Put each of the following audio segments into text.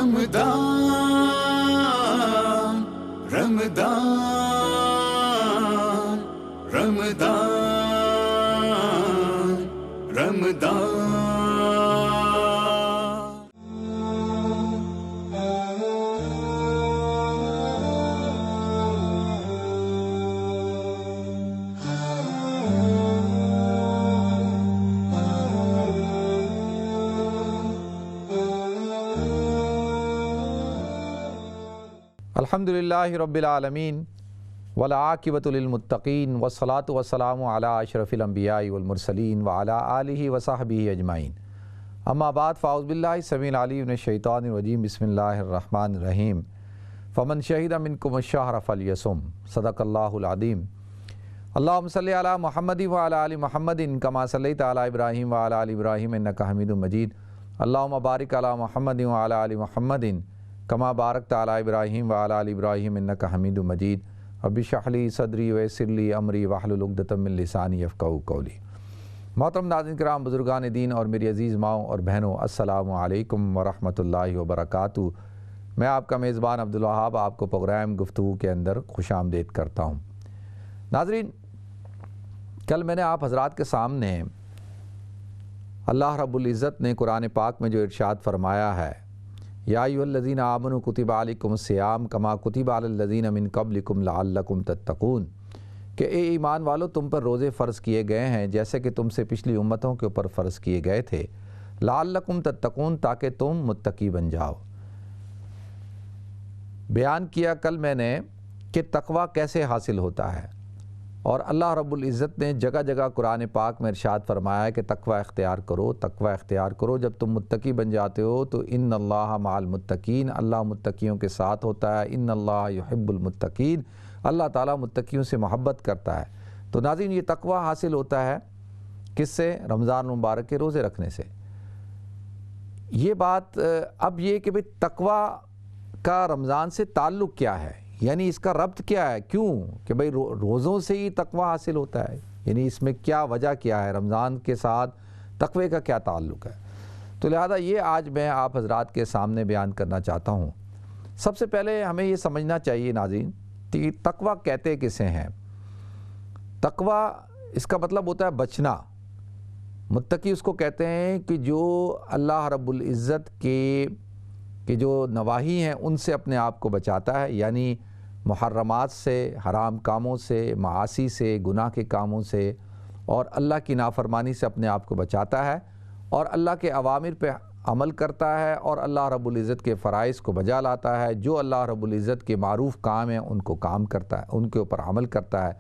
رمضان رمضان رمضان رمضان الحمدللہ رب العالمین والعاقبۃ للمتقین والصلاۃ والسلام علی اشرف الانبیاء والمرسلین وعلی آلہ وصحبہ اجمعین اما بعد فاعوذ باللہ السمیع العلیم من الشیطان الرجیم بسم اللہ الرحمن الرحیم فمن شہد منکم الشہر فلیصم صدق اللہ العظیم اللہم صلی علی محمد وعلی آل محمد کما صلیت علی ابراہیم وعلی آل ابراہیم انک حمید مجید اللہم بارک علی محمد وعلی آل محمد کما بارکت علی ابراہیم وعلی آل ابراہیم انک حمید مجید رب اشرح لی صدری ویسر لی امری واحلل عقدۃ من لسانی یفقہوا قولی۔ محترم ناظرین کرام، بزرگان دین اور میری عزیز ماؤں اور بہنوں، السلام علیکم ورحمۃ اللہ وبرکاتہ۔ میں آپ کا میزبان عبدالوہاب آپ کو پروگرام گفتگو کے اندر خوش آمدید کرتا ہوں۔ ناظرین، کل میں نے آپ حضرات کے سامنے اللہ رب العزت نے قرآن پاک میں جو ارشاد فرمایا ہے، یا ایھا الذین آمنوا کتب علیکم الصیام کما کتب علی الذین من قبلکم لعلکم تتقون، کہ اے ایمان والو، تم پر روزے فرض کیے گئے ہیں جیسے کہ تم سے پچھلی امتوں کے اوپر فرض کیے گئے تھے، لعلکم تتقون، تاکہ تم متقی بن جاؤ۔ بیان کیا کل میں نے کہ تقوی کیسے حاصل ہوتا ہے، اور اللہ رب العزت نے جگہ جگہ قرآن پاک میں ارشاد فرمایا ہے کہ تقوی اختیار کرو، تقوی اختیار کرو۔ جب تم متقی بن جاتے ہو تو ان اللہ مع المتقین، اللہ متقیوں کے ساتھ ہوتا ہے، ان اللہ یحب المتقین، اللہ تعالیٰ متقیوں سے محبت کرتا ہے۔ تو ناظرین، یہ تقوی حاصل ہوتا ہے کس سے؟ رمضان مبارک کے روزے رکھنے سے۔ یہ بات اب یہ کہ بھئی تقوی کا رمضان سے تعلق کیا ہے، یعنی اس کا ربط کیا ہے، کیوں کہ بھئی روزوں سے ہی تقوی حاصل ہوتا ہے، یعنی اس میں کیا وجہ کیا ہے، رمضان کے ساتھ تقوی کا کیا تعلق ہے؟ تو لہذا یہ آج میں آپ حضرات کے سامنے بیان کرنا چاہتا ہوں۔ سب سے پہلے ہمیں یہ سمجھنا چاہیے ناظرین کہ تقوی کہتے کسے ہیں۔ تقوی اس کا مطلب ہوتا ہے بچنا۔ متقی اس کو کہتے ہیں کہ جو اللہ رب العزت کے جو نواہی ہیں ان سے اپنے آپ کو بچاتا ہے، یعنی محرمات سے، حرام کاموں سے، معاصی سے، گناہ کے کاموں سے، اور اللہ کی نافرمانی سے اپنے آپ کو بچاتا ہے، اور اللہ کے اوامر پہ عمل کرتا ہے، اور اللہ رب العزت کے فرائض کو بجا لاتا ہے۔ جو اللہ رب العزت کے معروف کام ہیں ان کو کام کرتا ہے، ان کے اوپر عمل کرتا ہے۔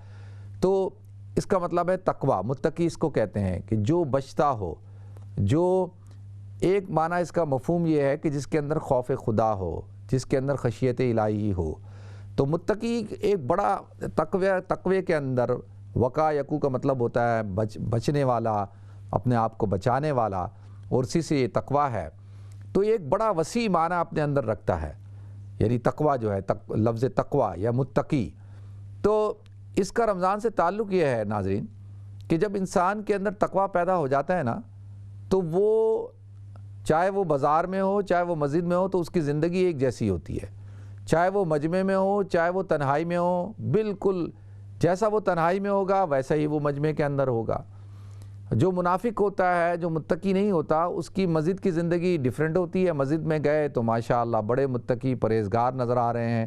تو اس کا مطلب ہے تقوی۔ متقی اس کو کہتے ہیں کہ جو بچتا ہو، جو ایک معنی اس کا مفہوم یہ ہے کہ جس کے اندر خوف خدا ہو، جس کے اندر خشیت الہی ہو۔ تو متقی ایک بڑا تقوی کے اندر وقا یقو کا مطلب ہوتا ہے بچنے والا، اپنے آپ کو بچانے والا، اور اسی سے یہ تقوی ہے۔ تو یہ ایک بڑا وسیع معنی اپنے اندر رکھتا ہے، یعنی تقوی جو ہے، لفظ تقوی یا متقی۔ تو اس کا رمضان سے تعلق یہ ہے ناظرین کہ جب انسان کے اندر تقوی پیدا ہو جاتا ہے نا، تو وہ چاہے وہ بازار میں ہو، چاہے وہ مسجد میں ہو، تو اس کی زندگی ایک جیسی ہوتی ہے۔ چاہے وہ مجمع میں ہو، چاہے وہ تنہائی میں ہو، بالکل جیسا وہ تنہائی میں ہوگا ویسا ہی وہ مجمع کے اندر ہوگا۔ جو منافق ہوتا ہے، جو متقی نہیں ہوتا، اس کی مسجد کی زندگی ڈیفرنٹ ہوتی ہے۔ مسجد میں گئے تو ماشاءاللہ بڑے متقی پرہیزگار نظر آ رہے ہیں،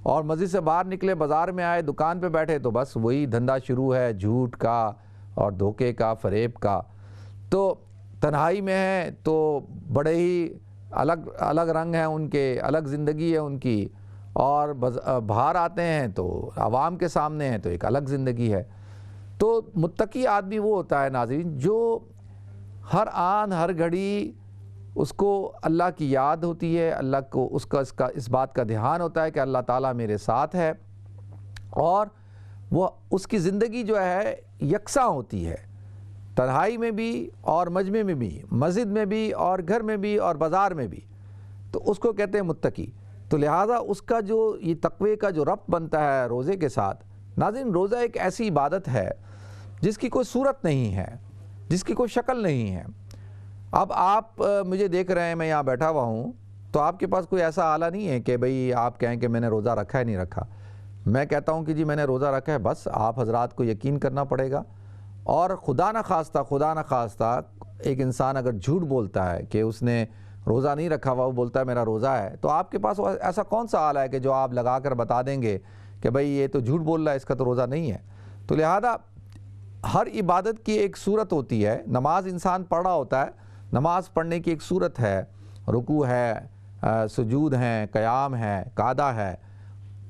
اور مسجد سے باہر نکلے، بازار میں آئے، دکان پہ بیٹھے تو بس وہی دھندا شروع ہے، جھوٹ کا اور دھوکے کا، فریب کا۔ تو تنہائی میں ہیں تو بڑے ہی الگ رنگ ہیں ان کے، الگ زندگی ہے ان کی، اور باہر آتے ہیں تو عوام کے سامنے ہیں تو ایک الگ زندگی ہے۔ تو متقی آدمی وہ ہوتا ہے ناظرین جو ہر آن ہر گھڑی اس کو اللہ کی یاد ہوتی ہے، اللہ کو اس بات کا دھیان ہوتا ہے کہ اللہ تعالیٰ میرے ساتھ ہے، اور وہ اس کی زندگی جو ہے یکساں ہوتی ہے، تنہائی میں بھی اور مجمع میں بھی، مسجد میں بھی اور گھر میں بھی اور بازار میں بھی۔ تو اس کو کہتے ہیں متقی۔ تو لہٰذا اس کا جو یہ تقوی کا جو ربط بنتا ہے روزے کے ساتھ، ناظرین روزہ ایک ایسی عبادت ہے جس کی کوئی صورت نہیں ہے، جس کی کوئی شکل نہیں ہے۔ اب آپ مجھے دیکھ رہے ہیں، میں یہاں بیٹھا ہوا ہوں، تو آپ کے پاس کوئی ایسا آلہ نہیں ہے کہ بھئی آپ کہیں کہ میں نے روزہ رکھا ہے نہیں رکھا. میں کہتا ہوں کہ جی میں نے روزہ رکھا ہے، بس آپ حضرات کو یقین کرنا پڑے گا. اور خدا نہ خواستہ ایک انسان اگر جھوٹ بولتا ہے کہ اس نے روزہ نہیں رکھا ہوا، وہ بولتا ہے میرا روزہ ہے، تو آپ کے پاس ایسا کون سا آلہ ہے کہ جو آپ لگا کر بتا دیں گے کہ بھئی یہ تو جھوٹ بول رہا ہے، اس کا تو روزہ نہیں ہے. تو لہذا ہر عبادت کی ایک صورت ہوتی ہے. نماز انسان پڑھ رہا ہوتا ہے، نماز پڑھنے کی ایک صورت ہے، رکوع ہے، سجود ہیں، قیام ہے، قعدہ ہے.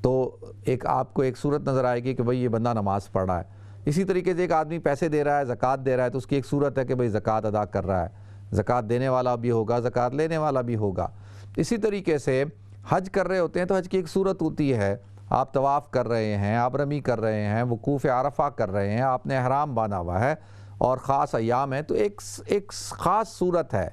تو ایک آپ کو ایک صورت نظر آئے گی کہ بھئی یہ بندہ نماز پڑھ رہا ہے. اسی طریقے سے ایک آدمی پیسے دے رہا ہے، زکوٰۃ دے رہا ہے، تو اس کی ایک صورت ہے کہ بھئی زکوٰۃ ادا کر رہا ہے. زکوٰۃ دینے والا بھی ہوگا، زکوٰۃ لینے والا بھی ہوگا. اسی طریقے سے حج کر رہے ہوتے ہیں تو حج کی ایک صورت ہوتی ہے. آپ طواف کر رہے ہیں، آپ رمی کر رہے ہیں، وقوف عرفہ کر رہے ہیں، آپ نے احرام باندھا ہوا ہے اور خاص ایام ہے، تو ایک خاص صورت ہے.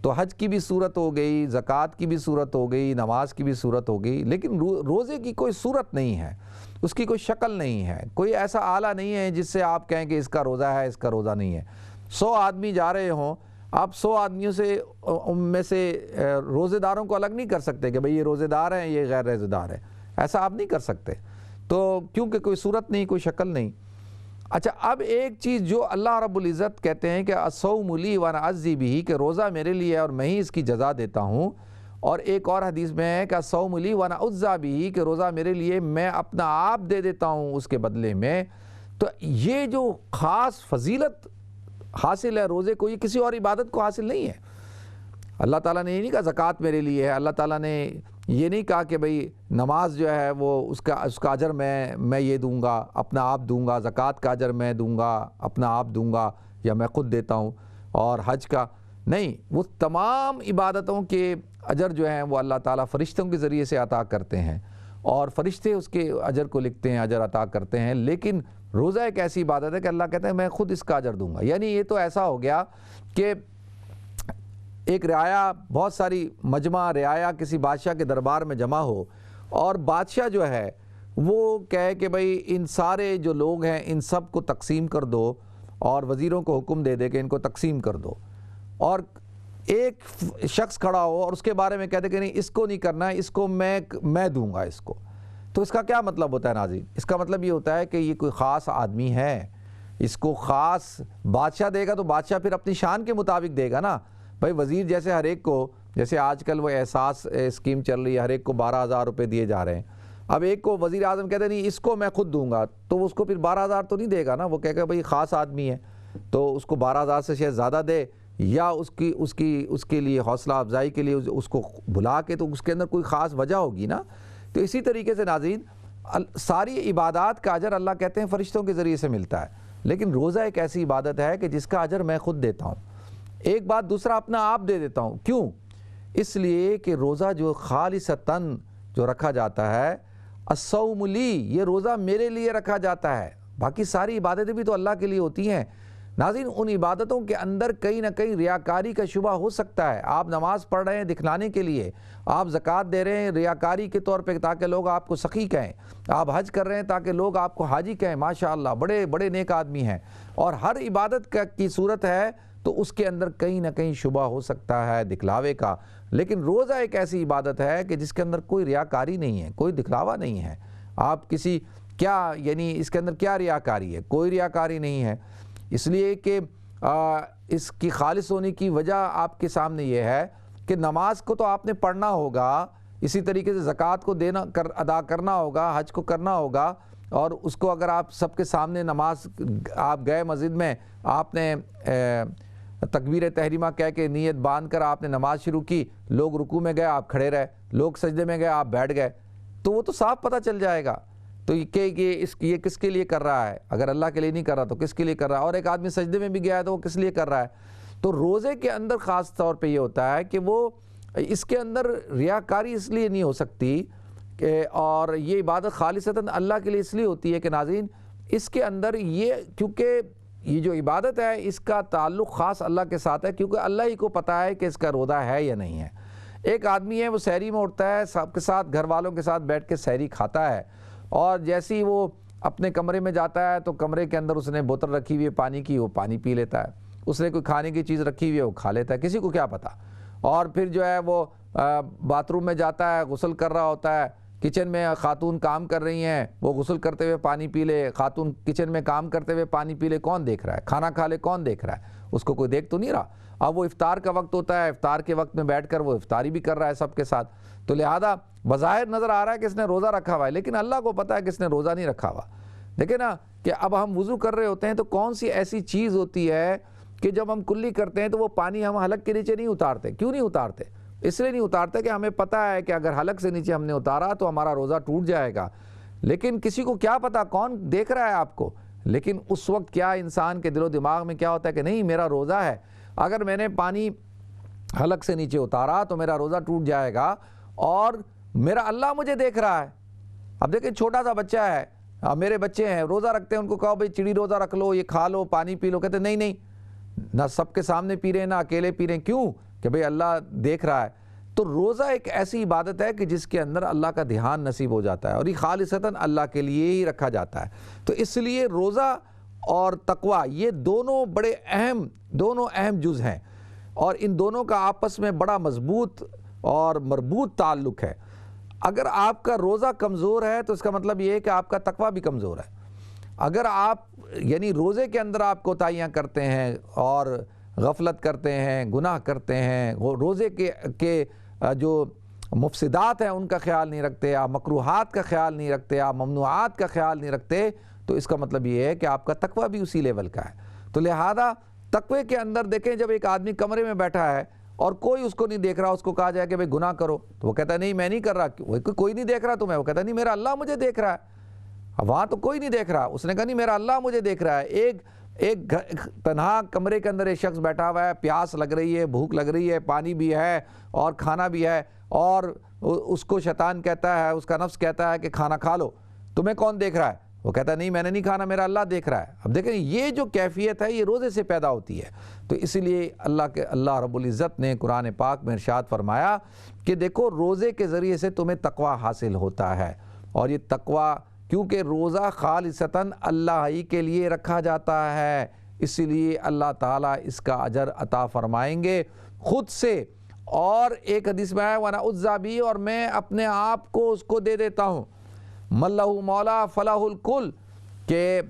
تو حج کی بھی صورت ہو گئی، زکوٰۃ کی بھی صورت ہو گئی، نماز کی بھی صورت ہو گئی. لیکن روزے کی کوئی صورت نہیں ہے، اس کی کوئی شکل نہیں ہے، کوئی ایسا آلہ نہیں ہے جس سے آپ کہیں کہ اس کا روزہ ہے، اس کا روزہ نہیں ہے. 100 آدمی جا رہے ہوں، آپ 100 آدمیوں سے میں سے روزے داروں کو الگ نہیں کر سکتے کہ بھئی یہ روزے دار ہیں، یہ غیر روزے دار ہیں. ایسا آپ نہیں کر سکتے، تو کیونکہ کوئی صورت نہیں، کوئی شکل نہیں. اچھا، اب ایک چیز جو اللہ رب العزت کہتے ہیں کہ الصوم لی وانا اجزی بہ، کہ روزہ میرے لیے ہے اور میں ہی اس کی جزا دیتا ہوں. اور ایک اور حدیث میں ہے کہ الصوم لی وانا اجزی بہ، کہ روزہ میرے لیے، میں اپنا آپ دے دیتا ہوں اس کے بدلے میں. تو یہ جو خاص فضیلت حاصل ہے روزے کو، یہ کسی اور عبادت کو حاصل نہیں ہے. اللہ تعالیٰ نے یہ نہیں کہا زکوٰۃ میرے لیے ہے، اللہ تعالیٰ نے یہ نہیں کہا کہ بھئی نماز جو ہے وہ اس کا اجر میں یہ دوں گا، اپنا آپ دوں گا، زکوٰۃ کا اجر میں دوں گا، اپنا آپ دوں گا یا میں خود دیتا ہوں، اور حج کا نہیں. وہ تمام عبادتوں کے اجر جو ہیں وہ اللہ تعالیٰ فرشتوں کے ذریعے سے عطا کرتے ہیں، اور فرشتے اس کے اجر کو لکھتے ہیں، اجر عطا کرتے ہیں. لیکن روزہ ایک ایسی عبادت ہے کہ اللہ کہتے ہیں میں خود اس کا اجر دوں گا. یعنی یہ تو ایسا ہو گیا کہ ایک رعایا، بہت ساری مجمع رعایا کسی بادشاہ کے دربار میں جمع ہو، اور بادشاہ جو ہے وہ کہے کہ بھئی ان سارے جو لوگ ہیں ان سب کو تقسیم کر دو، اور وزیروں کو حکم دے دے کہ ان کو تقسیم کر دو. اور ایک شخص کھڑا ہو اور اس کے بارے میں کہتے کہ نہیں اس کو نہیں کرنا ہے، اس کو میں دوں گا اس کو. تو اس کا کیا مطلب ہوتا ہے ناظرین؟ اس کا مطلب یہ ہوتا ہے کہ یہ کوئی خاص آدمی ہے، اس کو خاص بادشاہ دے گا تو بادشاہ پھر اپنی شان کے مطابق دے گا نا. بھائی وزیر جیسے ہر ایک کو، جیسے آج کل وہ احساس اسکیم چل رہی ہے، ہر ایک کو 12,000 روپے دیے جا رہے ہیں. اب ایک کو وزیر اعظم کہتے ہیں نہیں اس کو میں خود دوں گا، تو اس کو پھر 12,000 تو نہیں دے گا نا. وہ کہے گا بھئی خاص آدمی ہے تو اس کو 12,000 سے شاید زیادہ دے، یا اس کے لیے حوصلہ افزائی کے لیے اس کو بلا کے، تو اس کے اندر کوئی خاص وجہ ہوگی نا. تو اسی طریقے سے ناظرین ساری عبادات کا اجر اللہ کہتے ہیں فرشتوں کے ذریعے سے ملتا ہے. لیکن روزہ ایک ایسی عبادت ہے کہ جس کا اجر میں خود دیتا ہوں. ایک بات دوسرا اپنا آپ دے دیتا ہوں. کیوں؟ اس لیے کہ روزہ جو خالصتاً جو رکھا جاتا ہے، الصوم لی، یہ روزہ میرے لیے رکھا جاتا ہے. باقی ساری عبادتیں بھی تو اللہ کے لیے ہوتی ہیں. ناظرین ان عبادتوں کے اندر کہیں نہ کہیں ریاکاری کا شبہ ہو سکتا ہے. آپ نماز پڑھ رہے ہیں دکھلانے کے لیے، آپ زکوٰۃ دے رہے ہیں ریاکاری کے طور پہ تاکہ لوگ آپ کو سخی کہیں، آپ حج کر رہے ہیں تاکہ لوگ آپ کو حاجی کہیں ماشاءاللہ بڑے بڑے نیک آدمی ہیں. اور ہر عبادت کی صورت ہے تو اس کے اندر کہیں نہ کہیں شبہ ہو سکتا ہے دکھلاوے کا. لیکن روزہ ایک ایسی عبادت ہے کہ جس کے اندر کوئی ریاکاری نہیں ہے، کوئی دکھلاوا نہیں ہے. آپ کسی کیا یعنی اس کے اندر کیا ریاکاری ہے؟ کوئی ریاکاری نہیں ہے. اس لیے کہ اس کی خالص ہونے کی وجہ آپ کے سامنے یہ ہے کہ نماز کو تو آپ نے پڑھنا ہوگا، اسی طریقے سے زکوٰۃ کو ادا کرنا ہوگا، حج کو کرنا ہوگا. اور اس کو اگر آپ سب کے سامنے نماز آپ گئے مسجد میں، آپ نے تکبیر تحریمہ کہہ کے نیت باندھ کر آپ نے نماز شروع کی، لوگ رکوع میں گئے آپ کھڑے رہے، لوگ سجدے میں گئے آپ بیٹھ گئے، تو وہ تو صاف پتہ چل جائے گا. تو یہ کس کے لیے کر رہا ہے؟ اگر اللہ کے لیے نہیں کر رہا تو کس کے لیے کر رہا ہے؟ اور ایک آدمی سجدے میں بھی گیا ہے تو وہ کس لیے کر رہا ہے؟ تو روزے کے اندر خاص طور پہ یہ ہوتا ہے کہ وہ اس کے اندر ریاکاری اس لیے نہیں ہو سکتی کہ، اور یہ عبادت خالصتاً اللہ کے لیے اس لیے ہوتی ہے کہ ناظرین اس کے اندر یہ، کیونکہ یہ جو عبادت ہے اس کا تعلق خاص اللہ کے ساتھ ہے، کیونکہ اللہ ہی کو پتہ ہے کہ اس کا روزہ ہے یا نہیں ہے. ایک آدمی ہے وہ سحری میں اٹھتا ہے، سب کے ساتھ گھر والوں کے ساتھ بیٹھ کے سحری کھاتا ہے، اور جیسے ہی وہ اپنے کمرے میں جاتا ہے تو کمرے کے اندر اس نے بوتل رکھی ہوئی ہے پانی کی، وہ پانی پی لیتا ہے. اس نے کوئی کھانے کی چیز رکھی ہوئی ہے وہ کھا لیتا ہے، کسی کو کیا پتہ. اور پھر جو ہے وہ باتھ روم میں جاتا ہے، غسل کر رہا ہوتا ہے، کچن میں خاتون کام کر رہی ہیں، وہ غسل کرتے ہوئے پانی پی لے، خاتون کچن میں کام کرتے ہوئے پانی پی لے، کون دیکھ رہا ہے؟ کھانا کھا لے، کون دیکھ رہا ہے؟ اس کو کوئی دیکھ تو نہیں رہا۔ اب وہ افطار کا وقت ہوتا ہے، افطار کے وقت میں بیٹھ کر وہ افطاری بھی کر رہا ہے سب کے ساتھ، تو لہذا بظاہر نظر آ رہا ہے کہ اس نے روزہ رکھا ہوا ہے، لیکن اللہ کو پتہ ہے کہ اس نے روزہ نہیں رکھا ہوا۔ دیکھیں نا کہ اب ہم وضو کر رہے ہوتے ہیں تو کون سی ایسی چیز ہوتی ہے کہ جب ہم کلی کرتے ہیں تو وہ پانی ہم حلق کے نیچے نہیں اتارتے؟ کیوں نہیں اتارتے؟ اس لیے نہیں اتارتے کہ ہمیں پتہ ہے کہ اگر حلق سے نیچے ہم نے اتارا تو ہمارا روزہ ٹوٹ جائے گا، لیکن کسی کو کیا پتہ کون دیکھ رہا ہے آپ کو؟ لیکن اس وقت کیا انسان کے دل و دماغ میں کیا ہوتا ہے کہ نہیں میرا روزہ ہے، اگر میں نے پانی حلق سے نیچے اتارا تو میرا روزہ ٹوٹ جائے گا اور میرا اللہ مجھے دیکھ رہا ہے۔ اب دیکھیں چھوٹا سا بچہ ہے، میرے بچے ہیں روزہ رکھتے ہیں، ان کو کہو بھئی چڑی روزہ رکھ لو، یہ کھا لو، پانی پی لو، کہتے ہیں نہیں نہیں، نہ سب کے سامنے پی رہے ہیں نہ اکیلے پی رہے ہیں، کیوں؟ کہ بھئی اللہ دیکھ رہا ہے۔ تو روزہ ایک ایسی عبادت ہے کہ جس کے اندر اللہ کا دھیان نصیب ہو جاتا ہے اور یہ خالصتاً اللہ کے لیے ہی رکھا جاتا ہے۔ تو اس لیے روزہ اور تقویٰ یہ دونوں بڑے اہم جز ہیں، اور ان دونوں کا آپس میں بڑا مضبوط اور مربوط تعلق ہے۔ اگر آپ کا روزہ کمزور ہے تو اس کا مطلب یہ ہے کہ آپ کا تقویٰ بھی کمزور ہے۔ اگر آپ یعنی روزے کے اندر آپ کوتاہیاں کرتے ہیں اور غفلت کرتے ہیں، گناہ کرتے ہیں، روزے کے جو مفسدات ہیں ان کا خیال نہیں رکھتے، آپ مکروہات کا خیال نہیں رکھتے، آپ ممنوعات کا خیال نہیں رکھتے، تو اس کا مطلب یہ ہے کہ آپ کا تقویٰ بھی اسی لیول کا ہے۔ تو لہذا تقوی کے اندر دیکھیں جب ایک آدمی کمرے میں بیٹھا ہے اور کوئی اس کو نہیں دیکھ رہا، اس کو کہا جائے کہ بھئی گناہ کرو تو وہ کہتا ہے نہیں میں نہیں کر رہا، کوئی نہیں دیکھ رہا تمہیں، وہ کہتا ہے نہیں میرا اللہ مجھے دیکھ رہا ہے۔ وہاں تو کوئی نہیں دیکھ رہا، اس نے کہا نہیں میرا اللہ مجھے دیکھ رہا ہے۔ ایک تنہا کمرے کے اندر ایک شخص بیٹھا ہوا ہے، پیاس لگ رہی ہے، بھوک لگ رہی ہے، پانی بھی ہے اور کھانا بھی ہے، اور اس کو شیطان کہتا ہے، اس کا نفس کہتا ہے کہ کھانا کھا لو، تمہیں کون دیکھ رہا ہے؟ وہ کہتا ہے نہیں میں نے نہیں کھانا، میرا اللہ دیکھ رہا ہے۔ اب دیکھیں یہ جو کیفیت ہے یہ روزے سے پیدا ہوتی ہے۔ تو اس لیے اللہ رب العزت نے قرآن پاک میں ارشاد فرمایا کہ دیکھو روزے کے ذریعے سے تمہیں تقویٰ حاصل ہوتا ہے، اور یہ تقویٰ کیونکہ روزہ خالصتاً اللہ ہی کے لیے رکھا جاتا ہے، اس لیے اللہ تعالیٰ اس کا اجر عطا فرمائیں گے خود سے۔ اور ایک حدیث میں ہے وَأَنَا أُجْزَىٰ بِهِ، اور میں اپنے آپ کو اس کو دے دیتا ہوں، مَن لَهُ مَوْلَىٰ فَلَهُ الْكُلُّ، کہ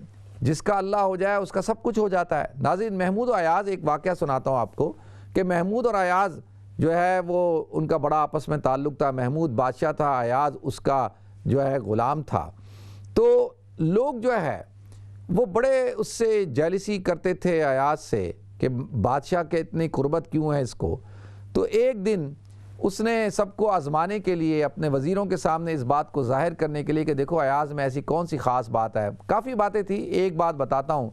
جس کا اللہ ہو جائے اس کا سب کچھ ہو جاتا ہے۔ ناظرین محمود و ایاز ایک واقعہ سناتا ہوں آپ کو کہ محمود اور ایاز جو ہے وہ ان کا بڑا آپس میں تعلق تھا۔ محمود بادشاہ تھا، ایاز اس کا جو ہے غلام تھا۔ تو لوگ جو ہے وہ بڑے اس سے جیلسی کرتے تھے ایاز سے کہ بادشاہ کے اتنی قربت کیوں ہے اس کو۔ تو ایک دن اس نے سب کو آزمانے کے لیے اپنے وزیروں کے سامنے اس بات کو ظاہر کرنے کے لیے کہ دیکھو ایاز میں ایسی کون سی خاص بات ہے، کافی باتیں تھیں، ایک بات بتاتا ہوں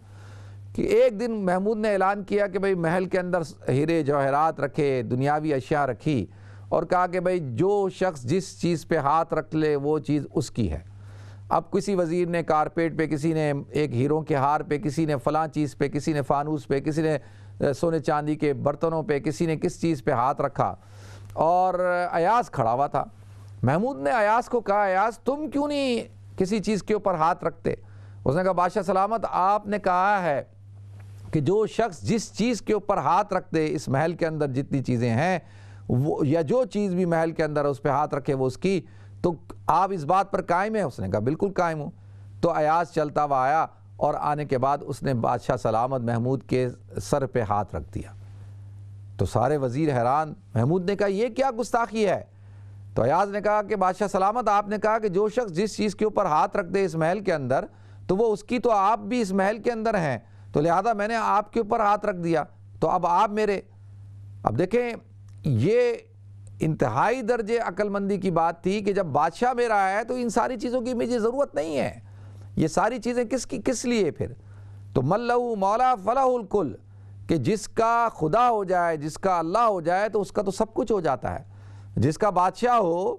کہ ایک دن محمود نے اعلان کیا کہ بھئی محل کے اندر ہیرے جواہرات رکھے، دنیاوی اشیاء رکھی، اور کہا کہ بھئی جو شخص جس چیز پہ ہاتھ رکھ لے وہ چیز اس کی ہے۔ اب کسی وزیر نے کارپیٹ پہ، کسی نے ایک ہیروں کے ہار پہ، کسی نے فلاں چیز پہ، کسی نے فانوس پہ، کسی نے سونے چاندی کے برتنوں پہ، کسی نے کس چیز پہ ہاتھ رکھا، اور ایاز کھڑا ہوا تھا۔ محمود نے ایاز کو کہا ایاز تم کیوں نہیں کسی چیز کے اوپر ہاتھ رکھتے؟ اس نے کہا بادشاہ سلامت آپ نے کہا ہے کہ جو شخص جس چیز کے اوپر ہاتھ رکھ دے، اس محل کے اندر جتنی چیزیں ہیں یا جو چیز بھی محل کے اندر اس پہ ہاتھ رکھے وہ اس کی، تو آپ اس بات پر قائم ہیں؟ اس نے کہا بالکل قائم ہوں۔ تو ایاز چلتا ہوا آیا اور آنے کے بعد اس نے بادشاہ سلامت محمود کے سر پہ ہاتھ رکھ دیا۔ تو سارے وزیر حیران، محمود نے کہا یہ کیا گستاخی ہے؟ تو ایاز نے کہا کہ بادشاہ سلامت آپ نے کہا کہ جو شخص جس چیز کے اوپر ہاتھ رکھ دے اس محل کے اندر تو وہ اس کی، تو آپ بھی اس محل کے اندر ہیں، تو لہذا میں نے آپ کے اوپر ہاتھ رکھ دیا، تو اب آپ میرے۔ اب دیکھیں یہ انتہائی درجے عقل مندی کی بات تھی کہ جب بادشاہ میرا ہے تو ان ساری چیزوں کی مجھے ضرورت نہیں ہے، یہ ساری چیزیں کس لیے پھر؟ تو مَن لَهُ مَوْلَىٰ فَلَهُ الْكُلُّ، کہ جس کا خدا ہو جائے، جس کا اللہ ہو جائے تو اس کا تو سب کچھ ہو جاتا ہے، جس کا بادشاہ ہو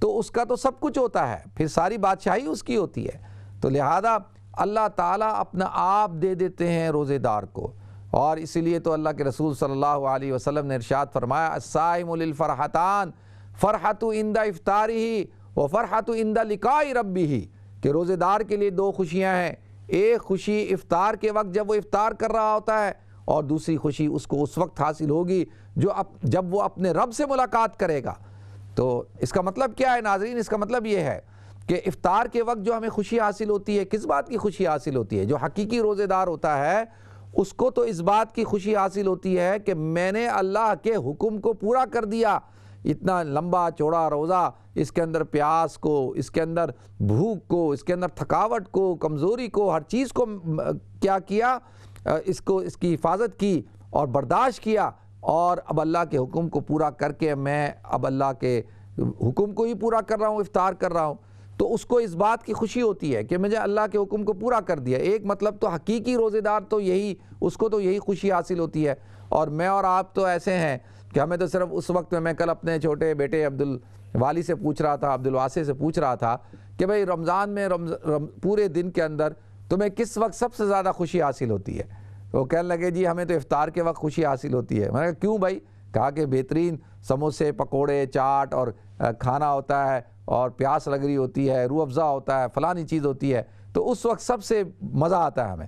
تو اس کا تو سب کچھ ہوتا ہے، پھر ساری بادشاہی اس کی ہوتی ہے۔ تو لہذا اللہ تعالیٰ اپنا آپ دے دیتے ہیں روزے دار کو، اور اسی لیے تو اللہ کے رسول صلی اللہ علیہ وسلم نے ارشاد فرمایا الصائم للفرحتان فرحۃ عند افطارہ وفرحۃ عند لقاء ربہ، کہ روزے دار کے لیے دو خوشیاں ہیں، ایک خوشی افطار کے وقت جب وہ افطار کر رہا ہوتا ہے، اور دوسری خوشی اس کو اس وقت حاصل ہوگی جب وہ اپنے رب سے ملاقات کرے گا۔ تو اس کا مطلب کیا ہے ناظرین؟ اس کا مطلب یہ ہے کہ افطار کے وقت جو ہمیں خوشی حاصل ہوتی ہے، کس بات کی خوشی حاصل ہوتی ہے؟ جو حقیقی روزے دار ہوتا ہے اس کو تو اس بات کی خوشی حاصل ہوتی ہے کہ میں نے اللہ کے حکم کو پورا کر دیا۔ اتنا لمبا چوڑا روزہ، اس کے اندر پیاس کو، اس کے اندر بھوک کو، اس کے اندر تھکاوٹ کو، کمزوری کو، ہر چیز کو کیا اس کی حفاظت کی اور برداشت کیا، اور اب اللہ کے حکم کو پورا کر کے میں اب اللہ کے حکم کو ہی پورا کر رہا ہوں، افطار کر رہا ہوں، تو اس کو اس بات کی خوشی ہوتی ہے کہ مجھے اللہ کے حکم کو پورا کر دیا۔ ایک مطلب تو حقیقی روزے دار تو یہی، اس کو تو یہی خوشی حاصل ہوتی ہے۔ اور میں اور آپ تو ایسے ہیں کہ ہمیں تو صرف اس وقت میں کل اپنے چھوٹے بیٹے عبدالوالی سے پوچھ رہا تھا، عبدالواسع سے پوچھ رہا تھا کہ بھئی رمضان میں پورے دن کے اندر تمہیں کس وقت سب سے زیادہ خوشی حاصل ہوتی ہے؟ وہ کہنے لگے جی ہمیں تو افطار کے وقت خوشی حاصل ہوتی ہے۔ میں نے کہا کیوں بھائی؟ کہا کہ بہترین سموسے، پکوڑے، چاٹ اور کھانا ہوتا ہے، اور پیاس لگ رہی ہوتی ہے، روح افزا ہوتا ہے، فلانی چیز ہوتی ہے، تو اس وقت سب سے مزہ آتا ہے ہمیں۔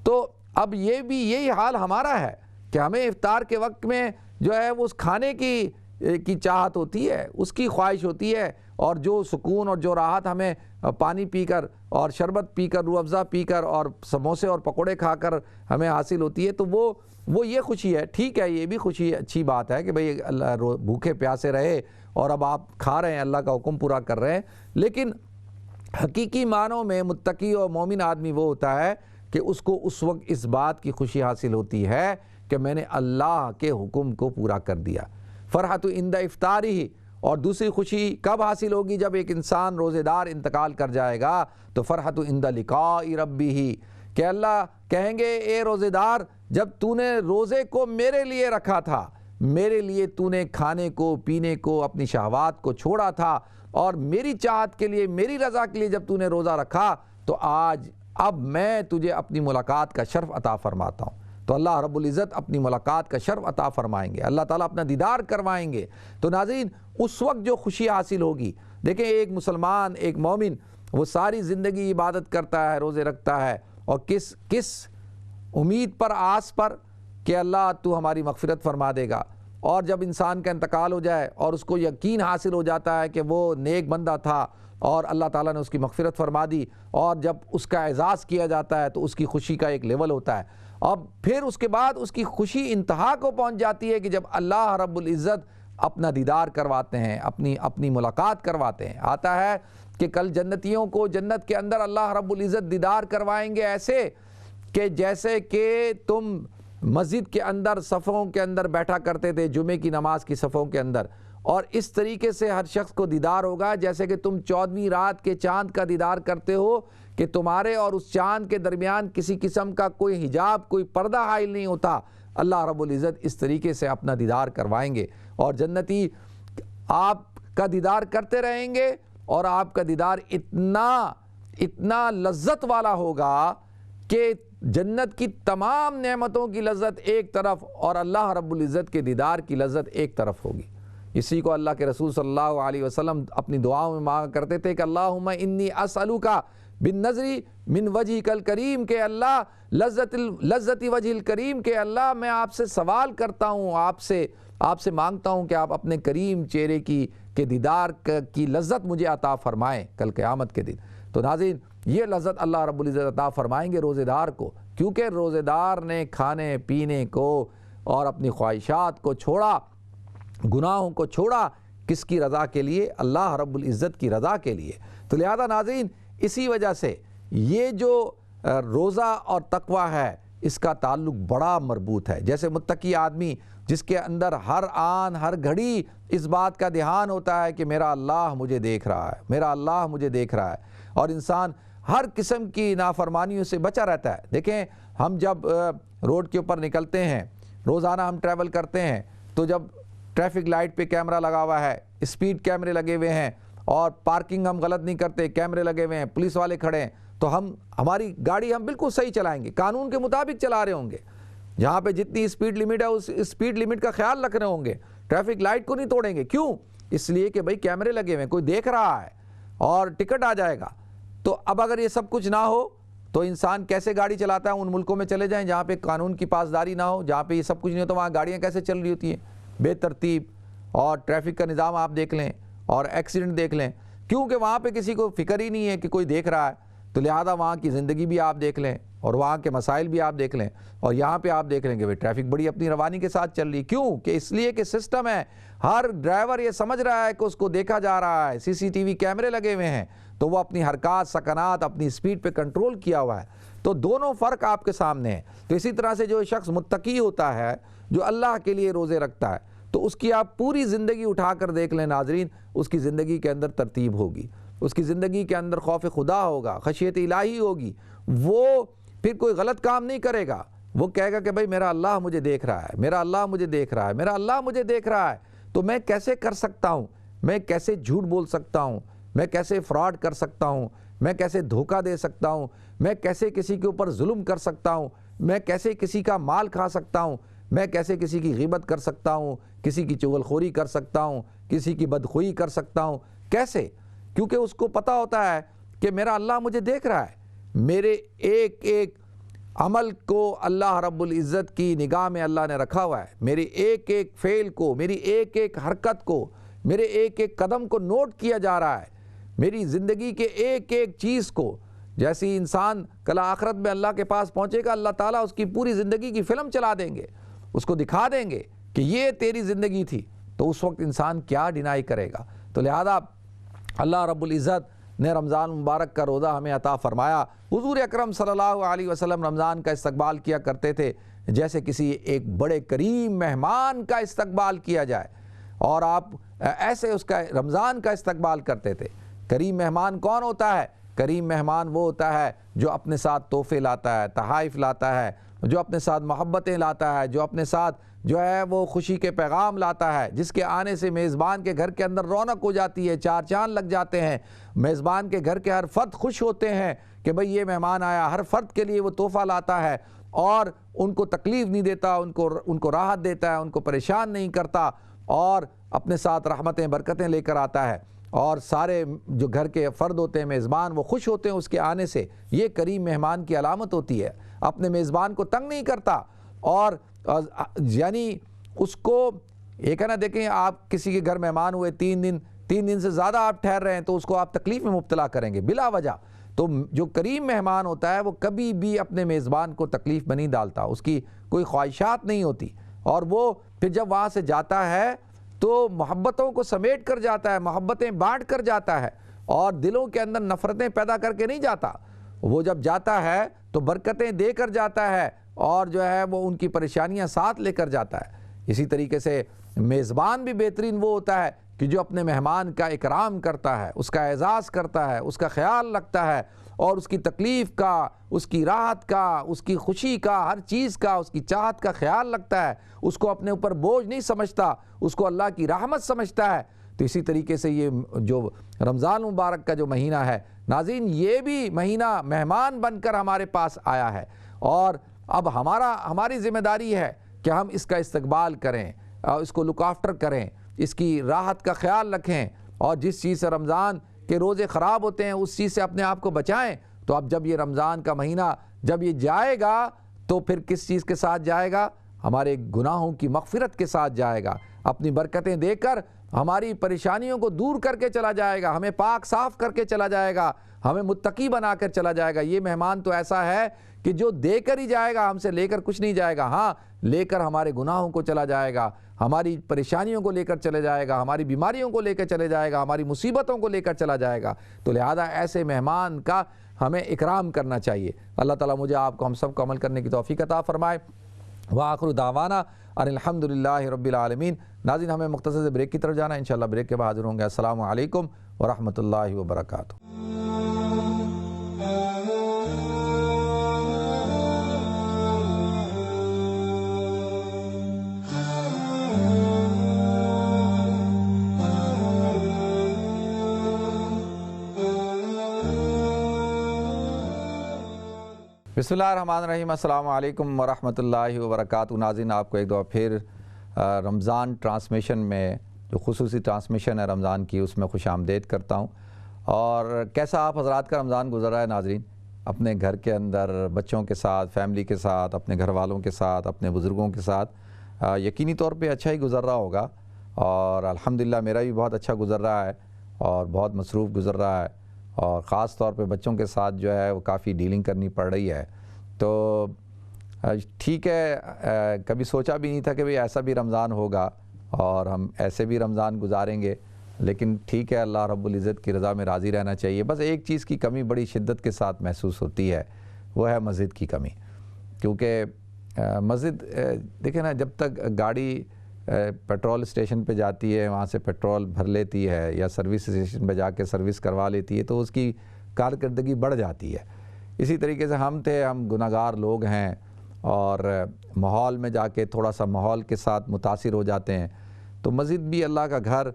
تو اب یہ بھی یہی حال ہمارا ہے کہ ہمیں افطار کے وقت میں جو ہے وہ اس کھانے کی چاہت ہوتی ہے، اس کی خواہش ہوتی ہے، اور جو سکون اور جو راحت ہمیں پانی پی کر اور شربت پی کر، روح افزا پی کر اور سموسے اور پکوڑے کھا کر ہمیں حاصل ہوتی ہے، تو وہ یہ خوشی ہے۔ ٹھیک ہے، یہ بھی خوشی اچھی بات ہے کہ بھئی اللہ بھوکے پیاسے رہے اور اب آپ کھا رہے ہیں، اللہ کا حکم پورا کر رہے ہیں، لیکن حقیقی معنوں میں متقی اور مومن آدمی وہ ہوتا ہے کہ اس کو اس وقت اس بات کی خوشی حاصل ہوتی ہے کہ میں نے اللہ کے حکم کو پورا کر دیا۔ فرحت عند افطارہ، اور دوسری خوشی کب حاصل ہوگی؟ جب ایک انسان روزے دار انتقال کر جائے گا تو فرحت عند لقاء ربہ، کہ اللہ کہیں گے اے روزے دار، جب تو نے روزے کو میرے لیے رکھا تھا، میرے لیے تو نے کھانے کو، پینے کو، اپنی شہوات کو چھوڑا تھا، اور میری چاہت کے لیے، میری رضا کے لیے جب تو نے روزہ رکھا، تو اب میں تجھے اپنی ملاقات کا شرف عطا فرماتا ہوں۔ تو اللہ رب العزت اپنی ملاقات کا شرف عطا فرمائیں گے، اللہ تعالیٰ اپنا دیدار کروائیں گے۔ تو ناظرین اس وقت جو خوشی حاصل ہوگی، دیکھیں ایک مسلمان، ایک مومن، وہ ساری زندگی عبادت کرتا ہے، روزے رکھتا ہے، اور کس امید پر، آس پر کہ اللہ تو ہماری مغفرت فرما دے گا۔ اور جب انسان کا انتقال ہو جائے اور اس کو یقین حاصل ہو جاتا ہے کہ وہ نیک بندہ تھا اور اللہ تعالیٰ نے اس کی مغفرت فرما دی، اور جب اس کا اعزاز کیا جاتا ہے تو اس کی خوشی کا ایک لیول ہوتا ہے۔ اب پھر اس کے بعد اس کی خوشی انتہا کو پہنچ جاتی ہے کہ جب اللہ رب العزت اپنا دیدار کرواتے ہیں، اپنی ملاقات کرواتے ہیں۔ آتا ہے کہ کل جنتیوں کو جنت کے اندر اللہ رب العزت دیدار کروائیں گے ایسے کہ جیسے کہ تم مسجد کے اندر صفوں کے اندر بیٹھا کرتے تھے، جمعے کی نماز کی صفوں کے اندر، اور اس طریقے سے ہر شخص کو دیدار ہوگا جیسے کہ تم 14ویں رات کے چاند کا دیدار کرتے ہو، کہ تمہارے اور اس چاند کے درمیان کسی قسم کا کوئی حجاب، کوئی پردہ حائل نہیں ہوتا۔ اللہ رب العزت اس طریقے سے اپنا دیدار کروائیں گے، اور جنتی آپ کا دیدار کرتے رہیں گے، اور آپ کا دیدار اتنا لذت والا ہوگا کہ جنت کی تمام نعمتوں کی لذت ایک طرف اور اللہ رب العزت کے دیدار کی لذت ایک طرف ہوگی۔ اسی کو اللہ کے رسول صلی اللہ علیہ وسلم اپنی دعاؤں میں مانگا کرتے تھے کہ اللہم انی اسألک بالنظر من وجہک الکریم، کہ اللہ لذت وجہ الکریم، کہ اللہ میں آپ سے سوال کرتا ہوں، آپ سے مانگتا ہوں کہ آپ اپنے کریم چہرے کے دیدار کی لذت مجھے عطا فرمائیں کل قیامت کے دن۔ تو ناظرین یہ لذت اللہ رب العزت عطا فرمائیں گے روزے دار کو، کیونکہ روزے دار نے کھانے پینے کو اور اپنی خواہشات کو چھوڑا، گناہوں کو چھوڑا، کس کی رضا کے لیے؟ اللہ رب العزت کی رضا کے لیے۔ تو لہذا ناظرین اسی وجہ سے یہ جو روزہ اور تقوی ہے اس کا تعلق بڑا مربوط ہے۔ جیسے متقی آدمی جس کے اندر ہر آن ہر گھڑی اس بات کا دھیان ہوتا ہے کہ میرا اللہ مجھے دیکھ رہا ہے، میرا اللہ مجھے دیکھ رہا ہے، اور انسان ہر قسم کی نافرمانیوں سے بچا رہتا ہے۔ دیکھیں ہم جب روڈ کے اوپر نکلتے ہیں، روزانہ ہم ٹریول کرتے ہیں، تو جب ٹریفک لائٹ پہ کیمرہ لگا ہوا ہے، اسپیڈ کیمرے لگے ہوئے ہیں، اور پارکنگ ہم غلط نہیں کرتے، کیمرے لگے ہوئے ہیں، پولیس والے کھڑے ہیں، تو ہماری گاڑی ہم بالکل صحیح چلائیں گے، قانون کے مطابق چلا رہے ہوں گے، جہاں پہ جتنی اسپیڈ لمٹ ہے اس اسپیڈ لمٹ کا خیال رکھ رہے ہوں گے، ٹریفک لائٹ کو نہیں توڑیں گے۔ کیوں؟ اس لیے کہ بھئی کیمرے لگے ہوئے ہیں، کوئی دیکھ رہا ہے اور ٹکٹ آ جائے گا۔ تو اب اگر یہ سب کچھ نہ ہو تو انسان کیسے گاڑی چلاتا ہے؟ ان ملکوں میں چلے جائیں جہاں پہ قانون کی پاسداری نہ ہو، جہاں پہ یہ سب کچھ نہیں ہو، تو وہاں گاڑیاں کیسے چل رہی ہوتی ہیں؟ بے ترتیب، اور ٹریفک کا نظام آپ دیکھ لیں، اور ایکسیڈنٹ دیکھ لیں، کیونکہ وہاں پہ کسی کو فکر ہی نہیں ہے کہ کوئی دیکھ رہا ہے، تو لہذا وہاں کی زندگی بھی آپ دیکھ لیں اور وہاں کے مسائل بھی آپ دیکھ لیں، اور یہاں پہ آپ دیکھ لیں کہ ٹریفک بڑی اپنی روانی کے ساتھ چل رہی ہے۔ کیوں کہ اس لیے کہ سسٹم ہے، ہر ڈرائیور یہ سمجھ رہا ہے کہ اس کو دیکھا جا رہا ہے، CCTV کیمرے لگے ہوئے ہیں، تو وہ اپنی حرکات سکنات اپنی سپیڈ پہ کنٹرول کیا ہوا ہے۔ تو دونوں فرق آپ کے سامنے ہیں۔ تو اسی طرح سے جو شخص متقی ہوتا ہے، جو اللہ کے لیے روزے رکھتا ہے، تو اس کی آپ پوری زندگی اٹھا کر دیکھ لیں ناظرین، اس کی زندگی کے اندر ترتیب ہوگی، اس کی زندگی کے اندر خوف خدا ہوگا، خشیت الہی ہوگی، وہ پھر کوئی غلط کام نہیں کرے گا، وہ کہے گا کہ بھائی میرا اللہ مجھے دیکھ رہا ہے، میرا اللہ مجھے دیکھ رہا ہے، میرا اللہ مجھے دیکھ رہا ہے، تو میں کیسے کر سکتا ہوں، میں کیسے جھوٹ بول سکتا ہوں، میں کیسے فراڈ کر سکتا ہوں، میں کیسے دھوکہ دے سکتا ہوں، میں کیسے کسی کے اوپر ظلم کر سکتا ہوں، میں کیسے کسی کا مال کھا سکتا ہوں، میں کیسے کسی کی غیبت کر سکتا ہوں، کسی کی چغلخوری کر سکتا ہوں، کسی کی بدخوئی کر سکتا ہوں، کیسے؟ کیونکہ اس کو پتہ ہوتا ہے کہ میرا اللہ مجھے دیکھ رہا ہے، میرے ایک ایک عمل کو اللہ رب العزت کی نگاہ میں اللہ نے رکھا ہوا ہے، میری ایک ایک فعل کو، میری ایک ایک حرکت کو، میرے ایک ایک قدم کو نوٹ کیا جا رہا ہے، میری زندگی کے ایک ایک چیز کو۔ جیسی انسان کل آخرت میں اللہ کے پاس پہنچے گا، اللہ تعالیٰ اس کی پوری زندگی کی فلم چلا دیں گے، اس کو دکھا دیں گے کہ یہ تیری زندگی تھی، تو اس وقت انسان کیا ڈینائی کرے گا؟ تو لہذا اللہ رب العزت نے رمضان مبارک کا روزہ ہمیں عطا فرمایا۔ حضور اکرم صلی اللہ علیہ وسلم رمضان کا استقبال کیا کرتے تھے جیسے کسی ایک بڑے کریم مہمان کا استقبال کیا جائے، اور آپ ایسے اس کا رمضان کا استقبال کرتے تھے۔ کریم مہمان کون ہوتا ہے؟ کریم مہمان وہ ہوتا ہے جو اپنے ساتھ تحفے لاتا ہے، تحائف لاتا ہے، جو اپنے ساتھ محبتیں لاتا ہے، جو اپنے ساتھ جو ہے وہ خوشی کے پیغام لاتا ہے، جس کے آنے سے میزبان کے گھر کے اندر رونق ہو جاتی ہے، چار چاند لگ جاتے ہیں، میزبان کے گھر کے ہر فرد خوش ہوتے ہیں کہ بھئی یہ مہمان آیا، ہر فرد کے لیے وہ تحفہ لاتا ہے اور ان کو تکلیف نہیں دیتا، ان کو راحت دیتا ہے، ان کو پریشان نہیں کرتا، اور اپنے ساتھ رحمتیں برکتیں لے کر آتا ہے، اور سارے جو گھر کے فرد ہوتے ہیں میزبان وہ خوش ہوتے ہیں اس کے آنے سے۔ یہ کریم مہمان کی علامت ہوتی ہے، اپنے میزبان کو تنگ نہیں کرتا، اور یعنی اس کو ایک ہے نا، دیکھیں آپ کسی کے گھر مہمان ہوئے 3 دن سے زیادہ آپ ٹھہر رہے ہیں تو اس کو آپ تکلیف میں مبتلا کریں گے بلا وجہ۔ تو جو کریم مہمان ہوتا ہے وہ کبھی بھی اپنے میزبان کو تکلیف میں نہیں ڈالتا، اس کی کوئی خواہشات نہیں ہوتی، اور وہ پھر جب وہاں سے جاتا ہے تو محبتوں کو سمیٹ کر جاتا ہے، محبتیں بانٹ کر جاتا ہے، اور دلوں کے اندر نفرتیں پیدا کر کے نہیں جاتا۔ وہ جب جاتا ہے تو برکتیں دے کر جاتا ہے، اور جو ہے وہ ان کی پریشانیاں ساتھ لے کر جاتا ہے۔ اسی طریقے سے میزبان بھی بہترین وہ ہوتا ہے کہ جو اپنے مہمان کا اکرام کرتا ہے، اس کا اعزاز کرتا ہے، اس کا خیال رکھتا ہے، اور اس کی تکلیف کا، اس کی راحت کا، اس کی خوشی کا، ہر چیز کا، اس کی چاہت کا خیال رکھتا ہے، اس کو اپنے اوپر بوجھ نہیں سمجھتا، اس کو اللہ کی رحمت سمجھتا ہے۔ تو اسی طریقے سے یہ جو رمضان مبارک کا جو مہینہ ہے ناظرین، یہ بھی مہینہ مہمان بن کر ہمارے پاس آیا ہے، اور اب ہماری ذمہ داری ہے کہ ہم اس کا استقبال کریں، اس کو لک آفٹر کریں، اس کی راحت کا خیال رکھیں، اور جس چیز سے رمضان کے روزے خراب ہوتے ہیں اس چیز سے اپنے آپ کو بچائیں۔ تو اب جب یہ رمضان کا مہینہ جب یہ جائے گا تو پھر کس چیز کے ساتھ جائے گا؟ ہمارے گناہوں کی مغفرت کے ساتھ جائے گا، اپنی برکتیں دے کر ہماری پریشانیوں کو دور کر کے چلا جائے گا، ہمیں پاک صاف کر کے چلا جائے گا، ہمیں متقی بنا کر چلا جائے گا۔ یہ مہمان تو ایسا ہے کہ جو دے کر ہی جائے گا، ہم سے لے کر کچھ نہیں جائے گا، ہاں لے کر ہمارے گناہوں کو چلا جائے گا، ہماری پریشانیوں کو لے کر چلے جائے گا، ہماری بیماریوں کو لے کر چلے جائے گا، ہماری مصیبتوں کو لے کر چلا جائے گا۔ تو لہذا ایسے مہمان کا ہمیں اکرام کرنا چاہیے۔ اللہ تعالیٰ مجھے آپ کو ہم سب کو عمل کرنے کی توفیق عطا فرمائے۔ وآخر دعوانا ان الحمدللہ رب العالمین۔ ناظرین ہمیں مختصر سے بریک کی طرف جانا ہے، انشاءاللہ بریک کے بعد حاضر ہوں گے۔ السلام علیکم ورحمۃ اللہ وبرکاتہ۔ بسم اللہ الرحمن الرحیم۔ السلام علیکم ورحمۃ اللہ وبرکاتہ۔ ناظرین آپ کو ایک دفعہ پھر رمضان ٹرانسمیشن میں جو خصوصی ٹرانسمیشن ہے رمضان کی، اس میں خوش آمدید کرتا ہوں۔ اور کیسا آپ حضرات کا رمضان گزر رہا ہے ناظرین؟ اپنے گھر کے اندر بچوں کے ساتھ، فیملی کے ساتھ، اپنے گھر والوں کے ساتھ، اپنے بزرگوں کے ساتھ یقینی طور پہ اچھا ہی گزر رہا ہوگا۔ اور الحمدللہ میرا بھی بہت اچھا گزر رہا ہے اور بہت مصروف گزر رہا ہے، اور خاص طور پہ بچوں کے ساتھ جو ہے وہ کافی ڈیلنگ کرنی پڑ رہی ہے۔ تو ٹھیک ہے، کبھی سوچا بھی نہیں تھا کہ بھئی ایسا بھی رمضان ہوگا اور ہم ایسے بھی رمضان گزاریں گے، لیکن ٹھیک ہے، اللہ رب العزت کی رضا میں راضی رہنا چاہیے۔ بس ایک چیز کی کمی بڑی شدت کے ساتھ محسوس ہوتی ہے، وہ ہے مسجد کی کمی، کیونکہ مسجد دیکھیں نا، جب تک گاڑی پیٹرول اسٹیشن پہ جاتی ہے، وہاں سے پیٹرول بھر لیتی ہے یا سروس اسٹیشن پہ جا کے سروس کروا لیتی ہے تو اس کی کارکردگی بڑھ جاتی ہے۔ اسی طریقے سے ہم گناہگار لوگ ہیں اور ماحول میں جا کے تھوڑا سا ماحول کے ساتھ متاثر ہو جاتے ہیں۔ تو مسجد بھی اللہ کا گھر،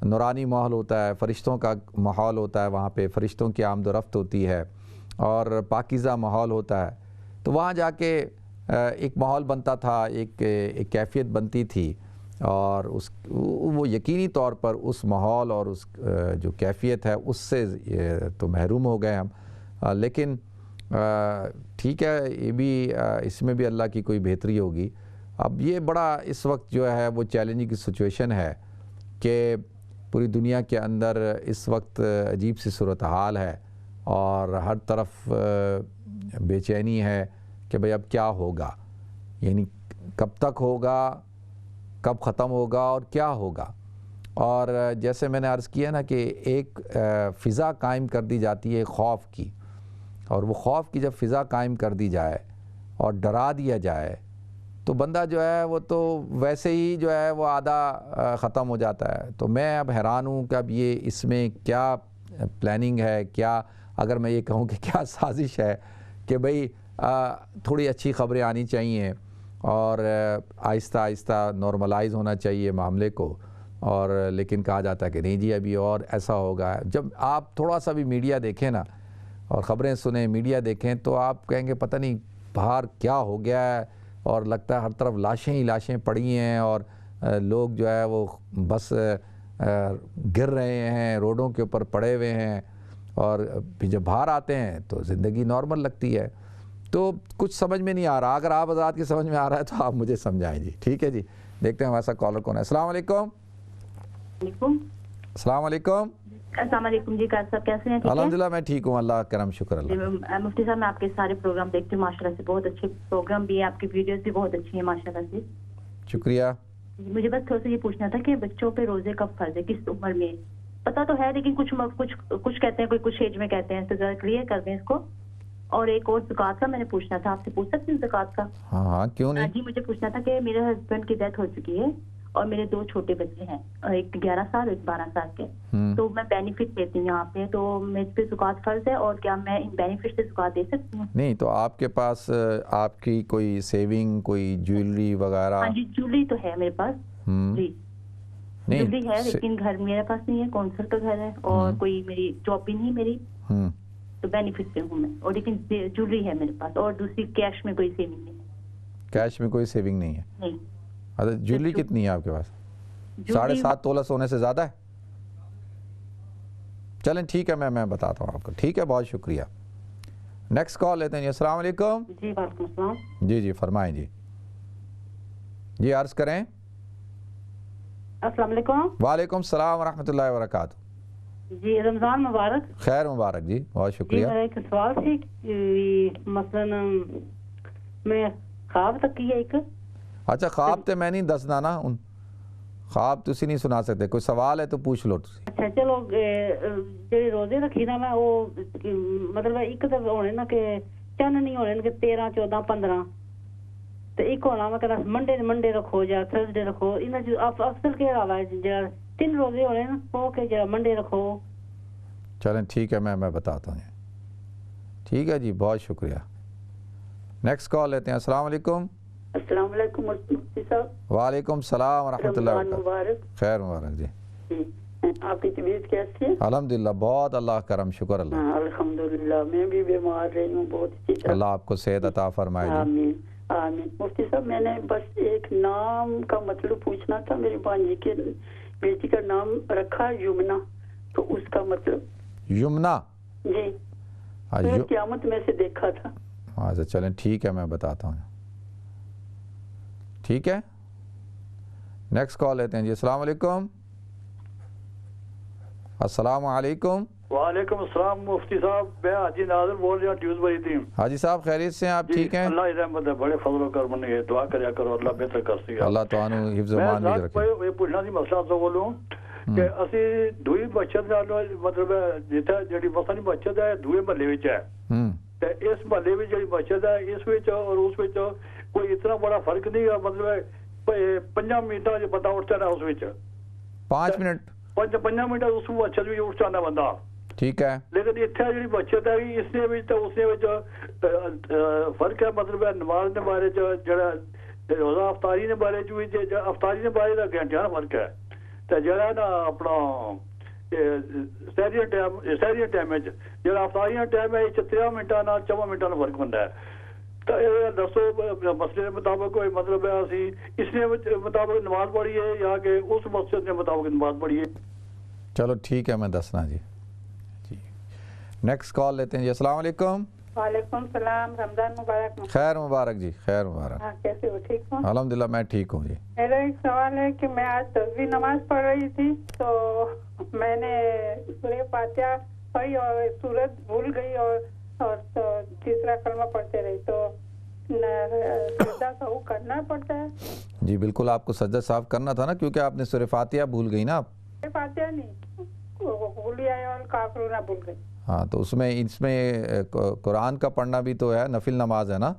نورانی ماحول ہوتا ہے، فرشتوں کا ماحول ہوتا ہے، وہاں پہ فرشتوں کی آمد و رفت ہوتی ہے اور پاکیزہ ماحول ہوتا ہے۔ تو وہاں جا کے ایک ماحول بنتا تھا، ایک کیفیت بنتی تھی، اور وہ یقینی طور پر اس ماحول اور اس جو کیفیت ہے اس سے تو محروم ہو گئے ہم۔ لیکن ٹھیک ہے، یہ بھی اس میں بھی اللہ کی کوئی بہتری ہوگی۔ اب یہ بڑا اس وقت جو ہے وہ چیلنجنگ کی سچویشن ہے کہ پوری دنیا کے اندر اس وقت عجیب سی صورتحال ہے اور ہر طرف بے چینی ہے کہ بھئی اب کیا ہوگا، یعنی کب تک ہوگا، کب ختم ہوگا اور کیا ہوگا۔ اور جیسے میں نے عرض کیا نا کہ ایک فضا قائم کر دی جاتی ہے خوف کی، اور وہ خوف کی جب فضا قائم کر دی جائے اور ڈرا دیا جائے تو بندہ جو ہے وہ تو ویسے ہی جو ہے وہ آدھا ختم ہو جاتا ہے۔ تو میں اب حیران ہوں کہ اب یہ اس میں کیا پلاننگ ہے، کیا اگر میں یہ کہوں کہ کیا سازش ہے کہ بھئی تھوڑی اچھی خبریں آنی چاہیے اور آہستہ آہستہ نارملائز ہونا چاہیے معاملے کو، اور لیکن کہا جاتا ہے کہ نہیں جی ابھی اور ایسا ہوگا۔ جب آپ تھوڑا سا بھی میڈیا دیکھیں نا اور خبریں سنیں، میڈیا دیکھیں، تو آپ کہیں گے پتہ نہیں باہر کیا ہو گیا ہے، اور لگتا ہے ہر طرف لاشیں ہی لاشیں پڑی ہیں، اور لوگ جو ہے وہ بس گر رہے ہیں، روڈوں کے اوپر پڑے ہوئے ہیں، اور پھر جب باہر آتے ہیں تو زندگی نارمل لگتی ہے۔ تو کچھ سمجھ میں نہیں آ رہا، اگر آپ حضرات کی سمجھ میں آ رہا ہے تو آپ مجھے سمجھائیں جی، ٹھیک ہے جی۔ دیکھتے ہیں ہمارا ایسا کالر کون ہے۔ السلام علیکم۔ السلام علیکم۔ السلام علیکم جی، قائد صاحب کیسے ہیں؟ الحمدللہ میں ٹھیک ہوں، اللہ کرم، شکر اللہ۔ مفتی صاحب میں آپ کے سارے پروگرام دیکھتی ہوں ماشاءاللہ سے، بہت اچھے پروگرام بھی ہیں، آپ کی ویڈیوز بھی بہت اچھی ہیں ماشاءاللہ سے۔ شکریہ۔ مجھے بس تھوڑا سا یہ پوچھنا تھا کہ بچوں پہ روزے کب فرض ہے، کس عمر میں؟ پتہ تو ہے لیکن کچھ کہتے ہیں، کوئی کچھ ایج میں کہتے ہیں، تو ذرا کلیئر کر دیں اس کو۔ اور ایک اور زکوٰۃ کا میں نے پوچھنا تھا، آپ سے پوچھ سکتی ہوں زکوٰۃ کا؟ ہاں ہاں، کیوں نہیں۔ جی مجھے پوچھنا تھا کہ میرے ہسبینڈ کی ڈیتھ ہو چکی ہے اور میرے 2 چھوٹے بچے ہیں، ایک 11 سال ایک 12 سال کے، تو میں بینیفٹ لیتی ہوں یہاں پہ، تو میرے پہ زکوٰۃ فرض ہے اور کیا میں ان بینیفٹ سے زکوٰۃ دے سکتی ہوں؟ نہیں تو آپ کے پاس آپ کی کوئی سیونگ، کوئی جیولری وغیرہ؟ ہاں جی جیولری تو ہے میرے پاس، جی جیولری ہے، لیکن گھر میرے پاس نہیں ہے، کونسل کا گھر ہے، اور کوئی میری جاب بھی نہیں میری، تو بینیفٹ پہ ہوں میں، اور لیکن جیولری ہے میرے پاس، اور دوسری کیش میں کوئی سیونگ نہیں ہے۔ کیش میں کوئی سیونگ نہیں ہے؟ نہیں۔ اچھا، جیولری کتنی ہے آپ کے پاس؟ 7.5 تولہ سونے سے زیادہ ہے؟ چلیں ٹھیک ہے، میں بتاتا ہوں آپ کو، ٹھیک ہے، بہت شکریہ۔ نیکسٹ کال لیتے ہیں جی۔ السلام علیکم۔ جی وعلیکم السلام۔ جی فرمائیں جی، جی عرض کریں۔ السلام علیکم۔ وعلیکم السلام ورحمۃ اللہ وبرکاتہ۔ جی رمضان مبارک۔ خیر مبارک جی، بہت شکریہ۔ جی میرا ایک سوال تھی، مثلا میں خواب تک کی ہے ایک۔ اچھا خواب تے میں نہیں دسنا نا، ان خواب تسی نہیں سنا سکتے، کوئی سوال ہے تو پوچھ لو تسی۔ اچھا چلو، جی روزے رکھی نا میں، وہ مطلب ایک تو ہونے نا کہ چند نہیں ہونے کہ 13 14 15، تو ایک ہونا میں کہنا منڈے رکھو یا تھرسڈے رکھو، انہاں جو افضل کے حوالہ ہے جڑا 3 روزے ہونے نا وہ کہ جڑا منڈے رکھو۔ چلیں ٹھیک ہے، میں بتاتا ہوں۔ ٹھیک ہے جی، بہت شکریہ۔ نیکسٹ کال لیتے ہیں۔ السلام علیکم۔ السلام علیکم مفتی صاحب۔ وعلیکم السلام ورحمۃ اللہ رمضان وبرکاتہ۔ مبارک۔ خیر مبارک جی۔ آپ کی طبیعت کیسی ہے؟ الحمدللہ بہت اللہ کرم، شکر اللہ۔ ہاں الحمدللہ، میں بھی بیمار رہی ہوں بہت اچھی طرح۔ اللہ آپ کو صحت عطا فرمائے جی۔ آمین آمین۔ مفتی صاحب میں نے بس ایک نام کا مطلب پوچھنا تھا، میری بانجی کے بیٹی کا نام رکھا یمنا، تو اس کا مطلب؟ یمنا؟ جی میں قیامت میں سے دیکھا تھا۔ اچھا چلیں ٹھیک ہے، میں بتاتا ہوں۔ ٹھیک ہے، نیکسٹ کال لیتے ہیں جی. السلام علیکم. السلام علیکم. وعلیکم السلام مفتی صاحب, میں حاجی ناظر بول رہا ہوں ڈیوزبری ٹیم. حاجی صاحب خیریت سے ہیں آپ؟ ٹھیک ہیں؟ اللہ کی رحمت ہے, بڑے فضل و کرم ہے, دعا کریا کرو اللہ بہتر کر سکے. اللہ تعالیٰ حفظ و امان میں رکھے. میں پوچھنا سی مسئلہ تو بولوں کہ اسی دوئی بچت نال مطلب جتھے جڑی مسئلہ بچت ہے دوئے محلے وچ ہے تے اس محلے وچ جڑی بچت ہے اس وچ اور اس وچ کوئی اتنا بڑا فرق نہیں ہے, مطلب 5 منٹاں جو بندہ اٹھتا ہے اس وچ 5 منٹ 5 منٹ اس بچت وچ اٹھ جاندا بندہ, ٹھیک ہے. لیکن اتنے جی بچت ہے اس نے فرق ہے, مطلب نماز کے بارے جڑا روزہ افطاری کے بارے افطاری کے بارے کا گھنٹے فرق ہے, تو جڑا نا اپنا سہری ٹائم جڑا افطاری ٹائم ہے 13 منٹاں 14 منٹاں کا فرق بنتا ہے. تو دسو مسئلے کے مطابق مطلب ہے اسی اس نے مطابق نماز پڑھی ہے یا کہ اس مسجد کے مطابق نماز پڑھی ہے؟ چلو ٹھیک ہے, میں دسنا جی. نیکسٹ کال لیتے ہیں جی. السلام علیکم. وعلیکم السلام, رمضان مبارک. خیر مبارک جی, خیر مبارک. کیسے ہو, ٹھیک ہو؟ الحمدللہ میں ٹھیک ہوں جی. میرا ایک سوال ہے کہ میں آج تسبیح نماز پڑھ رہی تھی تو میں نے سورہ فاتحہ پڑھی اور سورت بھول گئی اور تیسرا کلمہ پڑھتے رہی, تو سجدہ سہو کرنا پڑتا ہے؟ جی بالکل, آپ کو سجدہ صاف کرنا تھا نا, کیونکہ آپ نے سورہ فاتحہ بھول گئی نا. آپ فاتحہ نہیں بھولی آئے اور کافرون بھول گئی. ہاں, تو اس میں قرآن کا پڑھنا بھی تو ہے, نفل نماز ہے نا,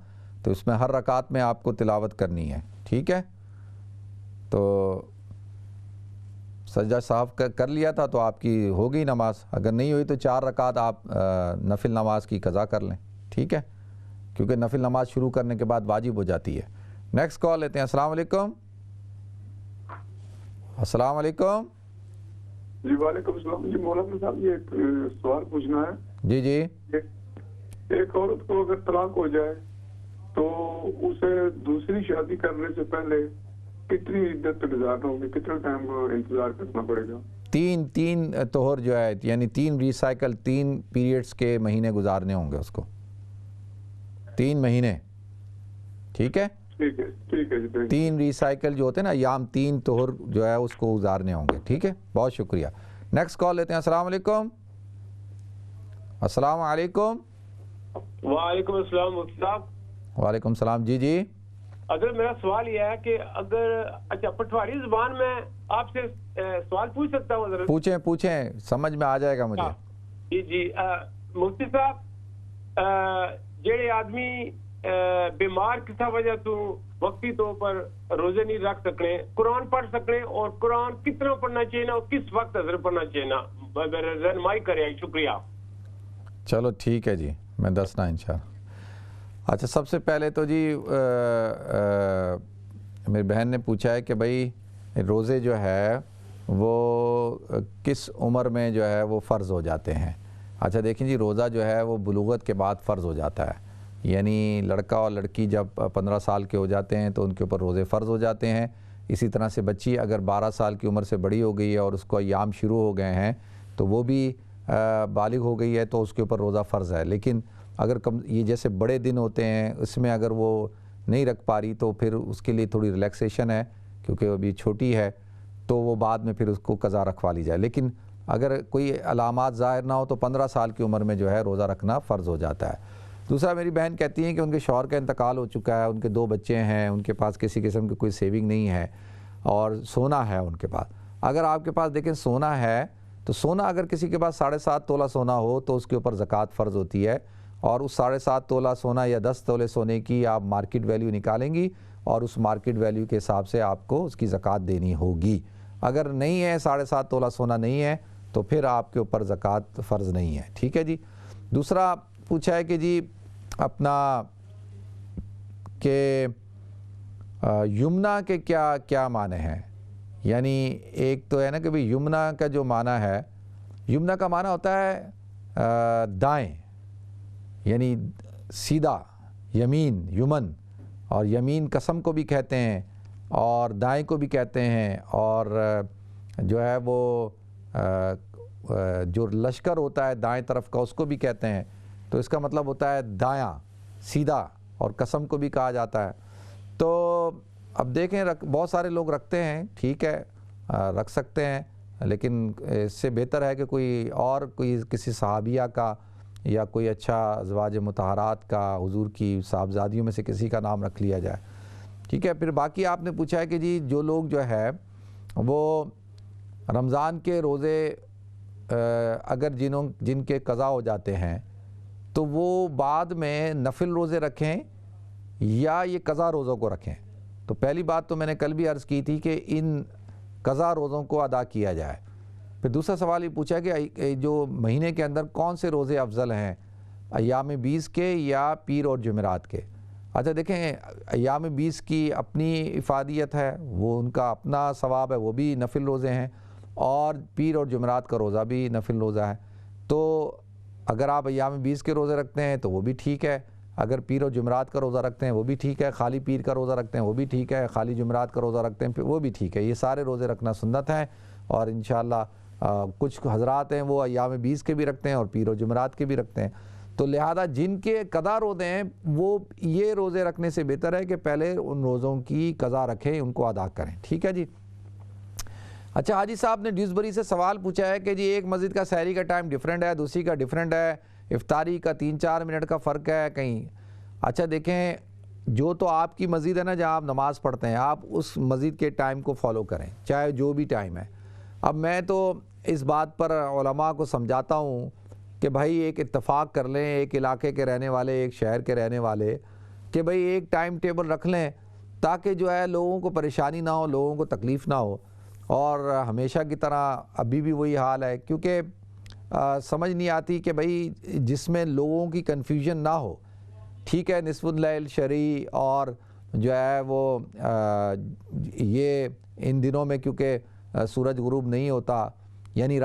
تو اس میں ہر رکعت میں آپ کو تلاوت کرنی ہے, ٹھیک ہے. تو سجدہ صاف کر لیا تھا تو آپ کی ہو گئی نماز, اگر نہیں ہوئی تو 4 رکعت آپ نفل نماز کی قضا کر لیں, ٹھیک ہے, کیونکہ نفل نماز شروع کرنے کے بعد واجب ہو جاتی ہے. نیکسٹ کال لیتے ہیں. السلام علیکم. السلام علیکم. جی وعلیکم السلام. جی مولانا صاحب یہ ایک سوال پوچھنا ہے. جی جی. ایک عورت کو اگر طلاق ہو جائے تو اسے دوسری شادی کرنے سے پہلے کتنی عدت گزارنا ہوگی, کتنا ٹائم انتظار کرنا پڑے گا؟ 3 طہر جو ہے, یعنی 3 ریسائیکل 3 پیریڈز کے مہینے گزارنے ہوں گے اس کو, 3 مہینے, ٹھیک ہے. ٹھیک ہے, ٹھیک ہے جی. 3 ریسائیکل جو ہوتے ہیں نا ایام, 3 طہر جو ہے اس کو گزارنے ہوں گے, ٹھیک ہے. بہت شکریہ. نیکسٹ کال لیتے ہیں. السلام علیکم. السلام علیکم. وعلیکم السلام مفتی صاحب. وعلیکم السلام. جی جی. اگر میرا سوال یہ ہے کہ اگر اچھا پٹواری زبان میں آپ سے سوال پوچھ سکتا ہوں حضرت؟ پوچھیں, سمجھ میں آ جائے گا مجھے. جی جی. مفتی صاحب جڑے آدمی بیمار کسا وجہ تو وقتی طور پر روزے نہیں رکھ سکنے, قرآن پڑھ سکنے, اور قرآن کتنا پڑھنا چاہیے نا اور کس وقت حضرت پڑھنا چاہیے نا, رہنمائی کرے. شکریہ. چلو ٹھیک ہے جی, میں دسنا انشاءاللہ. اچھا, سب سے پہلے تو جی میری بہن نے پوچھا ہے کہ بھائی روزے جو ہے وہ کس عمر میں جو ہے وہ فرض ہو جاتے ہیں. اچھا دیکھیں جی, روزہ جو ہے وہ بلوغت کے بعد فرض ہو جاتا ہے, یعنی لڑکا اور لڑکی جب 15 سال کے ہو جاتے ہیں تو ان کے اوپر روزے فرض ہو جاتے ہیں. اسی طرح سے بچی اگر 12 سال کی عمر سے بڑی ہو گئی ہے اور اس کو ایام شروع ہو گئے ہیں تو وہ بھی بالغ ہو گئی ہے تو اس کے اوپر روزہ فرض ہے. لیکن اگر یہ جیسے بڑے دن ہوتے ہیں اس میں اگر وہ نہیں رکھ پا رہی تو پھر اس کے لیے تھوڑی ریلیکسیشن ہے, کیونکہ ابھی چھوٹی ہے, تو وہ بعد میں پھر اس کو قضا رکھوا لی جائے. لیکن اگر کوئی علامات ظاہر نہ ہو تو 15 سال کی عمر میں جو ہے روزہ رکھنا فرض ہو جاتا ہے. دوسرا, میری بہن کہتی ہیں کہ ان کے شوہر کا انتقال ہو چکا ہے, ان کے 2 بچے ہیں, ان کے پاس کسی قسم کی کوئی سیونگ نہیں ہے اور سونا ہے ان کے پاس. اگر آپ کے پاس دیکھیں سونا ہے تو سونا اگر کسی کے پاس 7.5 تولہ سونا ہو تو اس کے اوپر زکوٰۃ فرض ہوتی ہے, اور اس 7.5 تولہ سونا یا 10 تولے سونے کی آپ مارکیٹ ویلیو نکالیں گی اور اس مارکیٹ ویلیو کے حساب سے آپ کو اس کی زکوٰۃ دینی ہوگی. اگر نہیں ہے 7.5 تولہ سونا نہیں ہے تو پھر آپ کے اوپر زکوٰۃ فرض نہیں ہے, ٹھیک ہے جی. دوسرا پوچھا ہے کہ جی اپنا کہ یمنا کے کیا معنی ہیں, یعنی ایک تو ہے نا کہ بھئی یمنا کا جو معنی ہے, یمنا کا معنی ہوتا ہے دائیں, یعنی سیدھا, یمین, یمن, اور یمین قسم کو بھی کہتے ہیں اور دائیں کو بھی کہتے ہیں, اور جو ہے وہ جو لشکر ہوتا ہے دائیں طرف کا اس کو بھی کہتے ہیں. تو اس کا مطلب ہوتا ہے دایاں, سیدھا, اور قسم کو بھی کہا جاتا ہے. تو اب دیکھیں بہت سارے لوگ رکھتے ہیں، ٹھیک ہے رکھ سکتے ہیں، لیکن اس سے بہتر ہے کہ کوئی کسی صحابیہ کا یا کوئی اچھا ازواج مطہرات کا، حضور کی صاحبزادیوں میں سے کسی کا نام رکھ لیا جائے، ٹھیک ہے۔ پھر باقی آپ نے پوچھا ہے کہ جی جو لوگ جو ہے وہ رمضان کے روزے اگر جن کے قضا ہو جاتے ہیں تو وہ بعد میں نفل روزے رکھیں یا یہ قضا روزوں کو رکھیں؟ تو پہلی بات تو میں نے کل بھی عرض کی تھی کہ ان قضا روزوں کو ادا کیا جائے۔ پھر دوسرا سوال یہ پوچھا کہ جو مہینے کے اندر کون سے روزے افضل ہیں، ایام 20 کے یا پیر اور جمعرات کے؟ اچھا دیکھیں، ایام 20 کی اپنی افادیت ہے، وہ ان کا اپنا ثواب ہے، وہ بھی نفل روزے ہیں، اور پیر اور جمعرات کا روزہ بھی نفل روزہ ہے۔ تو اگر آپ ایام 20 کے روزے رکھتے ہیں تو وہ بھی ٹھیک ہے، اگر پیر اور جمعرات کا روزہ رکھتے ہیں وہ بھی ٹھیک ہے، خالی پیر کا روزہ رکھتے ہیں وہ بھی ٹھیک ہے، خالی جمعرات کا روزہ رکھتے ہیں وہ بھی ٹھیک ہے۔ یہ سارے روزے رکھنا سنت ہیں، اور انشاءاللہ کچھ حضرات ہیں وہ ایام 20 کے بھی رکھتے ہیں اور پیر و جمعرات کے بھی رکھتے ہیں۔ تو لہذا جن کے قضا روزے ہیں وہ یہ روزے رکھنے سے بہتر ہے کہ پہلے ان روزوں کی قضا رکھیں، ان کو ادا کریں، ٹھیک ہے جی۔ اچھا حاجی صاحب نے ڈیوزبری سے سوال پوچھا ہے کہ جی ایک مسجد کا سحری کا ٹائم ڈیفرنٹ ہے، دوسری کا ڈیفرنٹ ہے، افطاری کا 3-4 منٹ کا فرق ہے کہیں۔ اچھا دیکھیں، جو تو آپ کی مسجد ہے نا جہاں آپ نماز پڑھتے ہیں، آپ اس مسجد کے ٹائم کو فالو کریں، چاہے جو بھی ٹائم ہے۔ اب میں تو اس بات پر علماء کو سمجھاتا ہوں کہ بھائی ایک اتفاق کر لیں، ایک علاقے کے رہنے والے، ایک شہر کے رہنے والے، کہ بھائی ایک ٹائم ٹیبل رکھ لیں تاکہ جو ہے لوگوں کو پریشانی نہ ہو، لوگوں کو تکلیف نہ ہو۔ اور ہمیشہ کی طرح ابھی بھی وہی حال ہے، کیونکہ سمجھ نہیں آتی کہ بھائی جس میں لوگوں کی کنفیوژن نہ ہو، ٹھیک ہے، نصف اللیل شرعی اور جو ہے وہ یہ ان دنوں میں کیونکہ سورج غروب نہیں ہوتا، یعنی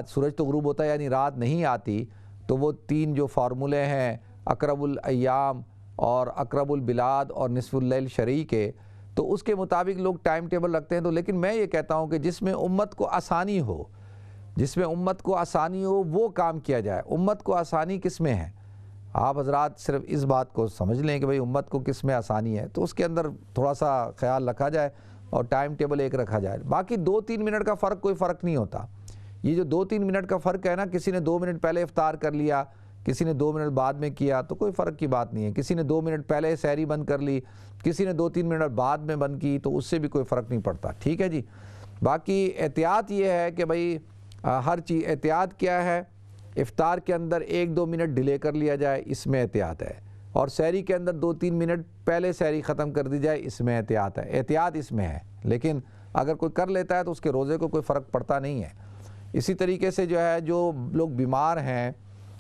سورج تو غروب ہوتا ہے یعنی رات نہیں آتی، تو وہ 3 جو فارمولے ہیں اقرب الایام اور اقرب البلاد اور نصف اللیل شرعی کے، تو اس کے مطابق لوگ ٹائم ٹیبل رکھتے ہیں۔ تو لیکن میں یہ کہتا ہوں کہ جس میں امت کو آسانی ہو، وہ کام کیا جائے۔ امت کو آسانی کس میں ہے؟ آپ حضرات صرف اس بات کو سمجھ لیں کہ بھئی امت کو کس میں آسانی ہے، تو اس کے اندر تھوڑا سا خیال رکھا جائے اور ٹائم ٹیبل ایک رکھا جائے۔ باقی 2-3 منٹ کا فرق کوئی فرق نہیں ہوتا۔ یہ جو 2-3 منٹ کا فرق ہے نا، کسی نے 2 منٹ پہلے افطار کر لیا، کسی نے 2 منٹ بعد میں کیا، تو کوئی فرق کی بات نہیں ہے۔ کسی نے 2 منٹ پہلے سحری بند کر لی، کسی نے 2-3 منٹ بعد میں بند کی، تو اس سے بھی کوئی فرق نہیں پڑتا، ٹھیک ہے جی۔ باقی احتیاط یہ ہے کہ بھئی ہر چیز احتیاط کیا ہے، افطار کے اندر 1-2 منٹ ڈیلے کر لیا جائے، اس میں احتیاط ہے، اور سحری کے اندر 2-3 منٹ پہلے سحری ختم کر دی جائے، اس میں احتیاط ہے۔ احتیاط اس میں ہے، لیکن اگر کوئی کر لیتا ہے تو اس کے روزے کو کوئی فرق پڑتا نہیں ہے۔ اسی طریقے سے جو ہے جو لوگ بیمار ہیں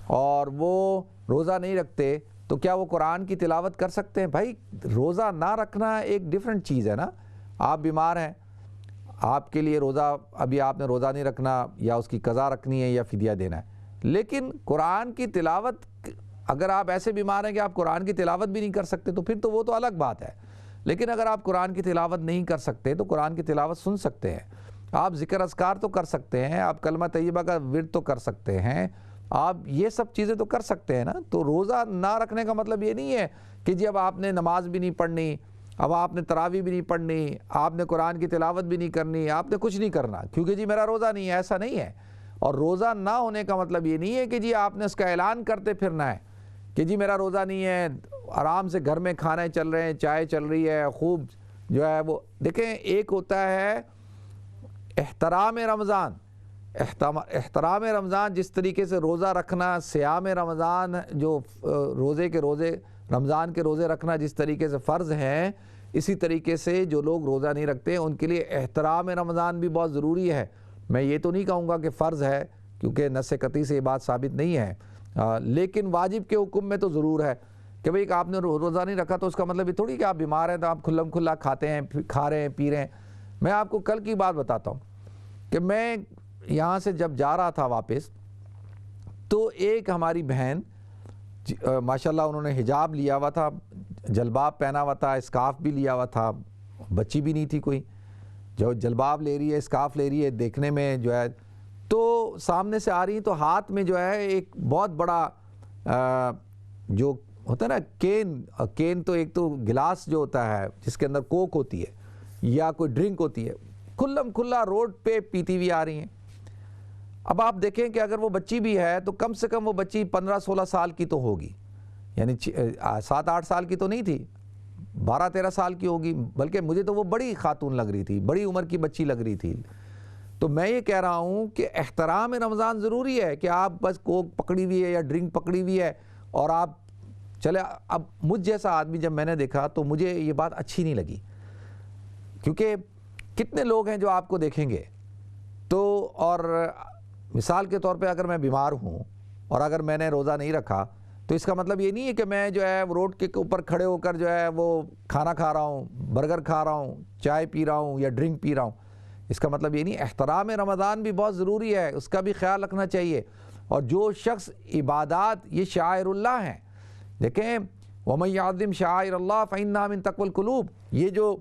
اور وہ روزہ نہیں رکھتے، تو کیا وہ قرآن کی تلاوت کر سکتے ہیں؟ بھائی روزہ نہ رکھنا ایک ڈیفرنٹ چیز ہے نا۔ آپ بیمار ہیں، آپ کے لیے روزہ، ابھی آپ نے روزہ نہیں رکھنا، یا اس کی قضا رکھنی ہے یا فدیہ دینا ہے، لیکن قرآن کی تلاوت اگر آپ ایسے بیمار ہیں کہ آپ قرآن کی تلاوت بھی نہیں کر سکتے تو پھر تو وہ تو الگ بات ہے۔ لیکن اگر آپ قرآن کی تلاوت نہیں کر سکتے تو قرآن کی تلاوت سن سکتے ہیں، آپ ذکر اذکار تو کر سکتے ہیں، آپ کلمہ طیبہ کا ورد تو کر سکتے ہیں، آپ یہ سب چیزیں تو کر سکتے ہیں نا۔ تو روزہ نہ رکھنے کا مطلب یہ نہیں ہے کہ جی اب آپ نے نماز بھی نہیں پڑھنی، اب آپ نے تراویح بھی نہیں پڑھنی، آپ نے قرآن کی تلاوت بھی نہیں کرنی، آپ نے کچھ نہیں کرنا کیونکہ جی میرا روزہ نہیں ہے، ایسا نہیں ہے۔ اور روزہ نہ ہونے کا مطلب یہ نہیں ہے کہ جی آپ نے اس کا اعلان کرتے پھرنا ہے کہ جی میرا روزہ نہیں ہے، آرام سے گھر میں کھانے چل رہے ہیں، چائے چل رہی ہے، خوب جو ہے وہ دیکھیں۔ ایک ہوتا ہے احترام رمضان، احترام رمضان، جس طریقے سے روزہ رکھنا، صیام رمضان، جو رمضان کے روزے رکھنا جس طریقے سے فرض ہیں، اسی طریقے سے جو لوگ روزہ نہیں رکھتے ان کے لیے احترام رمضان بھی بہت ضروری ہے۔ میں یہ تو نہیں کہوں گا کہ فرض ہے کیونکہ نص قطعی سے یہ بات ثابت نہیں ہے، لیکن واجب کے حکم میں تو ضرور ہے کہ بھئی آپ نے روزہ نہیں رکھا تو اس کا مطلب یہ تھوڑی کہ آپ بیمار ہیں تو آپ کھلم کھلا کھاتے ہیں، کھا رہے ہیں، پی رہے ہیں۔ میں آپ کو کل کی بات بتاتا ہوں کہ میں یہاں سے جب جا رہا تھا واپس، تو ایک ہماری بہن ماشاءاللہ انہوں نے حجاب لیا ہوا تھا، جلباب پہنا ہوا تھا، اسکارف بھی لیا ہوا تھا، بچی بھی نہیں تھی کوئی، جو جلباب لے رہی ہے، اسکارف لے رہی ہے، دیکھنے میں جو ہے تو سامنے سے آ رہی ہیں، تو ہاتھ میں جو ہے ایک بہت بڑا جو ہوتا ہے نا کین تو ایک تو گلاس جو ہوتا ہے جس کے اندر کوک ہوتی ہے، یا کوئی ڈرنک ہوتی ہے، کھلم کھلا روڈ پہ پیتی ہوئی آ رہی ہیں۔ اب آپ دیکھیں کہ اگر وہ بچی بھی ہے تو کم سے کم وہ بچی 15-16 سال کی تو ہوگی، یعنی 7-8 سال کی تو نہیں تھی، 12-13 سال کی ہوگی، بلکہ مجھے تو وہ بڑی خاتون لگ رہی تھی، بڑی عمر کی بچی لگ رہی تھی۔ تو میں یہ کہہ رہا ہوں کہ احترام رمضان ضروری ہے کہ آپ بس کوک پکڑی ہوئی ہے یا ڈرنک پکڑی ہوئی ہے اور آپ چلے۔ اب مجھ جیسا آدمی جب میں نے دیکھا تو مجھے یہ بات اچھی نہیں لگی، کیونکہ کتنے لوگ ہیں جو آپ کو دیکھیں گے تو، اور مثال کے طور پہ اگر میں بیمار ہوں اور اگر میں نے روزہ نہیں رکھا تو اس کا مطلب یہ نہیں ہے کہ میں جو ہے روڈ کے اوپر کھڑے ہو کر جو ہے وہ کھانا کھا رہا ہوں، برگر کھا رہا ہوں، چائے پی رہا ہوں یا ڈرنک پی رہا ہوں۔ اس کا مطلب یہ نہیں، احترام رمضان بھی بہت ضروری ہے، اس کا بھی خیال رکھنا چاہیے۔ اور جو شخص عبادات، یہ شعائر اللہ ہیں، دیکھیں وَمَن يَعْظِمْ شَعَائِرَ اللَّهِ فَإِنَّهَا مِن تَقْوَى الْقُلُوبِ، یہ جو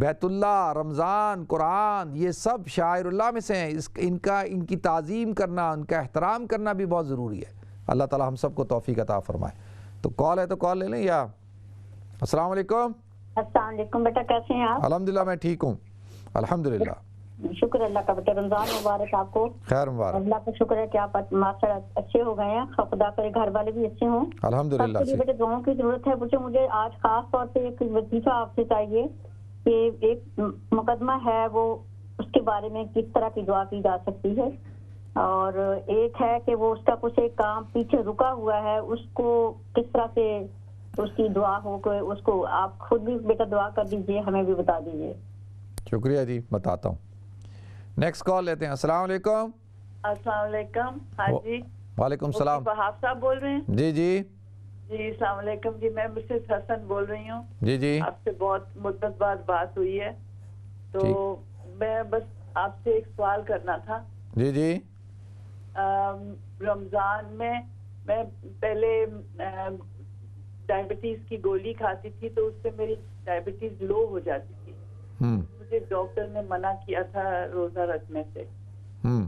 بیت اللہ، رمضان، قرآن، یہ سب شعائر اللہ میں سے ہیں، ان کی تعظیم کرنا، ان کا احترام کرنا بھی بہت ضروری ہے۔ اللہ تعالی ہم سب کو توفیق عطا فرمائے۔ تو کال ہے تو کال لے لیں یا السلام علیکم۔ السلام علیکم بیٹا، کیسے ہیں آپ؟ الحمدللہ میں ٹھیک ہوں، الحمدللہ۔ شکر اللہ کا بیٹا، رمضان مبارک آپ کو۔ خیر مبارک۔ اللہ کا شکر ہے کہ آپ ماشاءاللہ اچھے ہو گئے ہیں، خدا کرے گھر والے بھی اچھے ہوں الحمدللہ۔ بیٹے دعاؤں کی ضرورت ہے مجھے آج خاص طور پہ ایک وظیفہ آپ سے چاہیے کہ ایک مقدمہ ہے، وہ اس کے بارے میں کس طرح کی دعا کی جا سکتی ہے، اور ایک ہے کہ وہ اس کا کچھ ایک کام پیچھے رکا ہوا ہے، اس کو کس طرح سے اس کی دعا ہو، کہ اس کو آپ خود بھی بیٹا دعا کر دیجئے، ہمیں بھی بتا دیجئے۔ شکریہ جی، بتاتا ہوں۔ نیکسٹ کال لیتے ہیں۔ السلام علیکم۔ السلام علیکم۔ ہاں جی، وعلیکم السلام۔ وہاب صاحب بول رہے ہیں؟ جی جی جی السلام علیکم جی، میں مسز حسن بول رہی ہوں۔ جی جی، آپ سے بہت مدت بعد بات ہوئی ہے، تو میں بس آپ سے ایک سوال کرنا تھا۔ جی جی۔ رمضان میں میں پہلے ڈائبٹیز کی گولی کھاتی تھی تو اس سے میری ڈائبٹیز لو ہو جاتی تھی، مجھے ڈاکٹر نے منع کیا تھا روزہ رکھنے سے،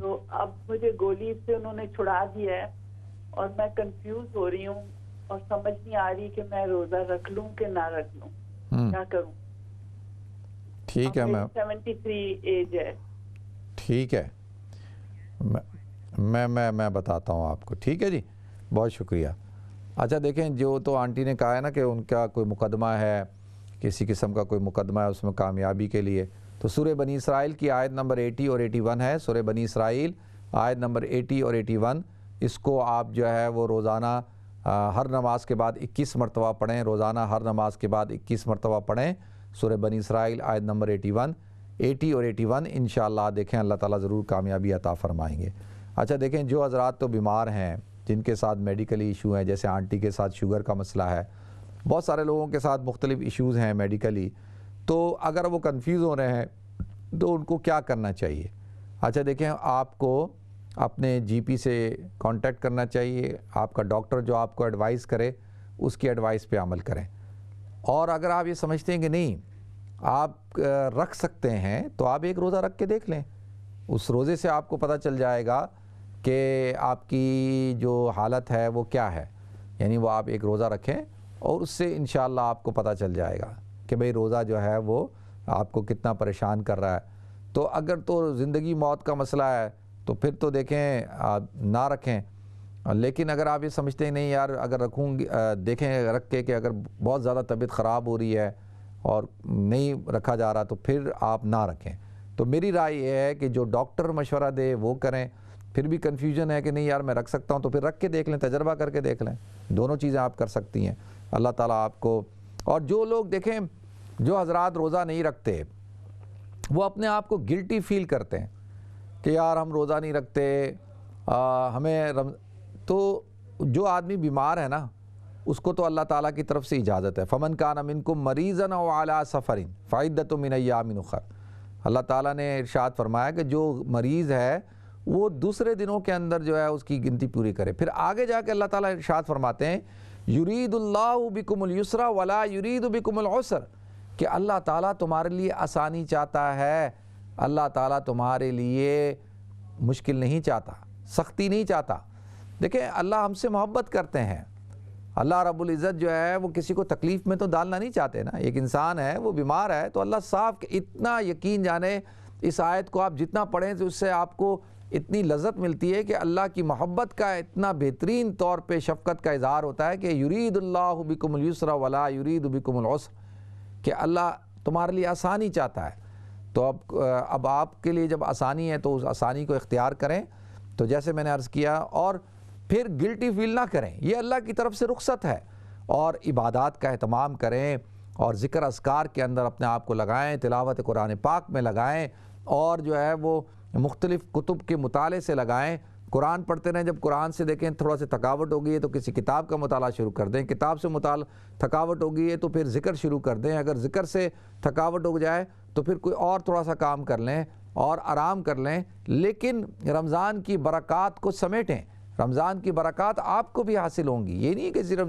تو اب مجھے گولی سے انہوں نے چھڑا دیا ہے اور میں کنفیوز ہو رہی ہوں اور سمجھ نہیں آ رہی کہ میں روزہ رکھ لوں کہ نہ رکھ لوں، کیا کروں؟ ٹھیک ہے، میں 73 ایج ہے۔ ٹھیک ہے، میں بتاتا ہوں آپ کو۔ ٹھیک ہے جی، بہت شکریہ۔ اچھا دیکھیں، جو تو آنٹی نے کہا ہے نا کہ ان کا کوئی مقدمہ ہے، کسی قسم کا کوئی مقدمہ ہے اس میں کامیابی کے لیے، تو سورہ بنی اسرائیل کی آیت نمبر 80 اور 81 ہے۔ سورہ بنی اسرائیل آیت نمبر 80 اور 81، اس کو آپ جو ہے وہ روزانہ ہر نماز کے بعد 21 مرتبہ پڑھیں، روزانہ ہر نماز کے بعد 21 مرتبہ پڑھیں۔ سورہ بنی اسرائیل آیت نمبر 80 اور 81 انشاءاللہ دیکھیں اللہ تعالیٰ ضرور کامیابی عطا فرمائیں گے۔ اچھا دیکھیں، جو حضرات تو بیمار ہیں، جن کے ساتھ میڈیکلی ایشو ہیں، جیسے آنٹی کے ساتھ شوگر کا مسئلہ ہے، بہت سارے لوگوں کے ساتھ مختلف ایشوز ہیں میڈیکلی، تو اگر وہ کنفیوز ہو رہے ہیں تو ان کو کیا کرنا چاہیے؟ اچھا دیکھیں، آپ کو اپنے جی پی سے کانٹیکٹ کرنا چاہیے، آپ کا ڈاکٹر جو آپ کو ایڈوائز کرے اس کی ایڈوائز پہ عمل کریں، اور اگر آپ یہ سمجھتے ہیں کہ نہیں آپ رکھ سکتے ہیں تو آپ ایک روزہ رکھ کے دیکھ لیں، اس روزے سے آپ کو پتہ چل جائے گا کہ آپ کی جو حالت ہے وہ کیا ہے، یعنی وہ آپ ایک روزہ رکھیں اور اس سے انشاءاللہ آپ کو پتہ چل جائے گا کہ بھئی روزہ جو ہے وہ آپ کو کتنا پریشان کر رہا ہے۔ تو اگر تو زندگی موت کا مسئلہ ہے تو پھر تو دیکھیں نہ رکھیں، لیکن اگر آپ یہ سمجھتے ہیں نہیں یار اگر رکھوں گی، دیکھیں رکھ کے کہ اگر بہت زیادہ طبیعت خراب ہو رہی ہے اور نہیں رکھا جا رہا تو پھر آپ نہ رکھیں۔ تو میری رائے یہ ہے کہ جو ڈاکٹر مشورہ دے وہ کریں، پھر بھی کنفیوژن ہے کہ نہیں یار میں رکھ سکتا ہوں تو پھر رکھ کے دیکھ لیں، تجربہ کر کے دیکھ لیں، دونوں چیزیں آپ کر سکتی ہیں۔ اللہ تعالیٰ آپ کو، اور جو لوگ دیکھیں جو حضرات روزہ نہیں رکھتے وہ اپنے آپ کو گلٹی فیل کرتے ہیں کہ یار ہم روزہ نہیں رکھتے، ہمیں تو جو آدمی بیمار ہے نا اس کو تو اللہ تعالیٰ کی طرف سے اجازت ہے، فمن کان منکم مریضا او علی سفر فعدۃ من ایام اخر۔ اللہ تعالیٰ نے ارشاد فرمایا کہ جو مریض ہے وہ دوسرے دنوں کے اندر جو ہے اس کی گنتی پوری کرے۔ پھر آگے جا کے اللہ تعالیٰ ارشاد فرماتے ہیں یرید اللہ بکم الیسر ولا یرید بکم العسر، کہ اللہ تعالیٰ تمہارے لیے آسانی چاہتا ہے، اللہ تعالیٰ تمہارے لیے مشکل نہیں چاہتا، سختی نہیں چاہتا۔ دیکھیں اللہ ہم سے محبت کرتے ہیں، اللہ رب العزت جو ہے وہ کسی کو تکلیف میں تو ڈالنا نہیں چاہتے نا. ایک انسان ہے وہ بیمار ہے تو اللہ صاف اتنا یقین جانے اس آیت کو آپ جتنا پڑھیں تو اس سے آپ کو اتنی لذت ملتی ہے کہ اللہ کی محبت کا اتنا بہترین طور پہ شفقت کا اظہار ہوتا ہے کہ یرید اللہ بکم اليسر ولا یرید بکم العسر, کہ اللہ تمہارے لیے آسانی چاہتا ہے. تو اب آپ کے لیے جب آسانی ہے تو اس آسانی کو اختیار کریں. تو جیسے میں نے عرض کیا, اور پھر گلٹی فیل نہ کریں, یہ اللہ کی طرف سے رخصت ہے. اور عبادات کا اہتمام کریں اور ذکر اذکار کے اندر اپنے آپ کو لگائیں, تلاوت قرآن پاک میں لگائیں, اور جو ہے وہ مختلف کتب کے مطالعے سے لگائیں. قرآن پڑھتے رہیں, جب قرآن سے دیکھیں تھوڑا سا تھکاوٹ ہو گئی ہے تو کسی کتاب کا مطالعہ شروع کر دیں, کتاب سے تھکاوٹ ہو گئی ہے تو پھر ذکر شروع کر دیں, اگر ذکر سے تھکاوٹ ہو جائے تو پھر کوئی اور تھوڑا سا کام کر لیں اور آرام کر لیں. لیکن رمضان کی برکات کو سمیٹیں, رمضان کی برکات آپ کو بھی حاصل ہوں گی. یہ نہیں کہ صرف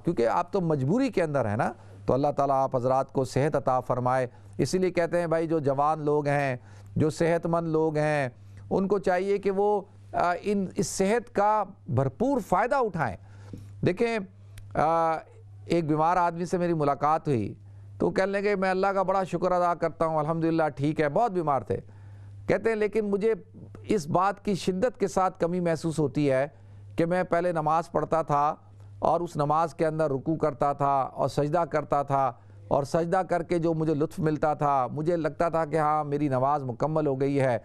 کیونکہ آپ تو مجبوری کے اندر ہیں نا, تو اللہ تعالیٰ آپ حضرات کو صحت عطا فرمائے. اسی لیے کہتے ہیں بھائی جو جوان لوگ ہیں, جو صحت مند لوگ ہیں, ان کو چاہیے کہ وہ اس صحت کا بھرپور فائدہ اٹھائیں. دیکھیں ایک بیمار آدمی سے میری ملاقات ہوئی تو کہنے لگے میں اللہ کا بڑا شکر ادا کرتا ہوں, الحمدللہ ٹھیک ہے, بہت بیمار تھے. کہتے ہیں لیکن مجھے اس بات کی شدت کے ساتھ کمی محسوس ہوتی ہے کہ میں پہلے نماز پڑھتا تھا اور اس نماز کے اندر رکوع کرتا تھا اور سجدہ کرتا تھا, اور سجدہ کر کے جو مجھے لطف ملتا تھا مجھے لگتا تھا کہ ہاں میری نماز مکمل ہو گئی ہے.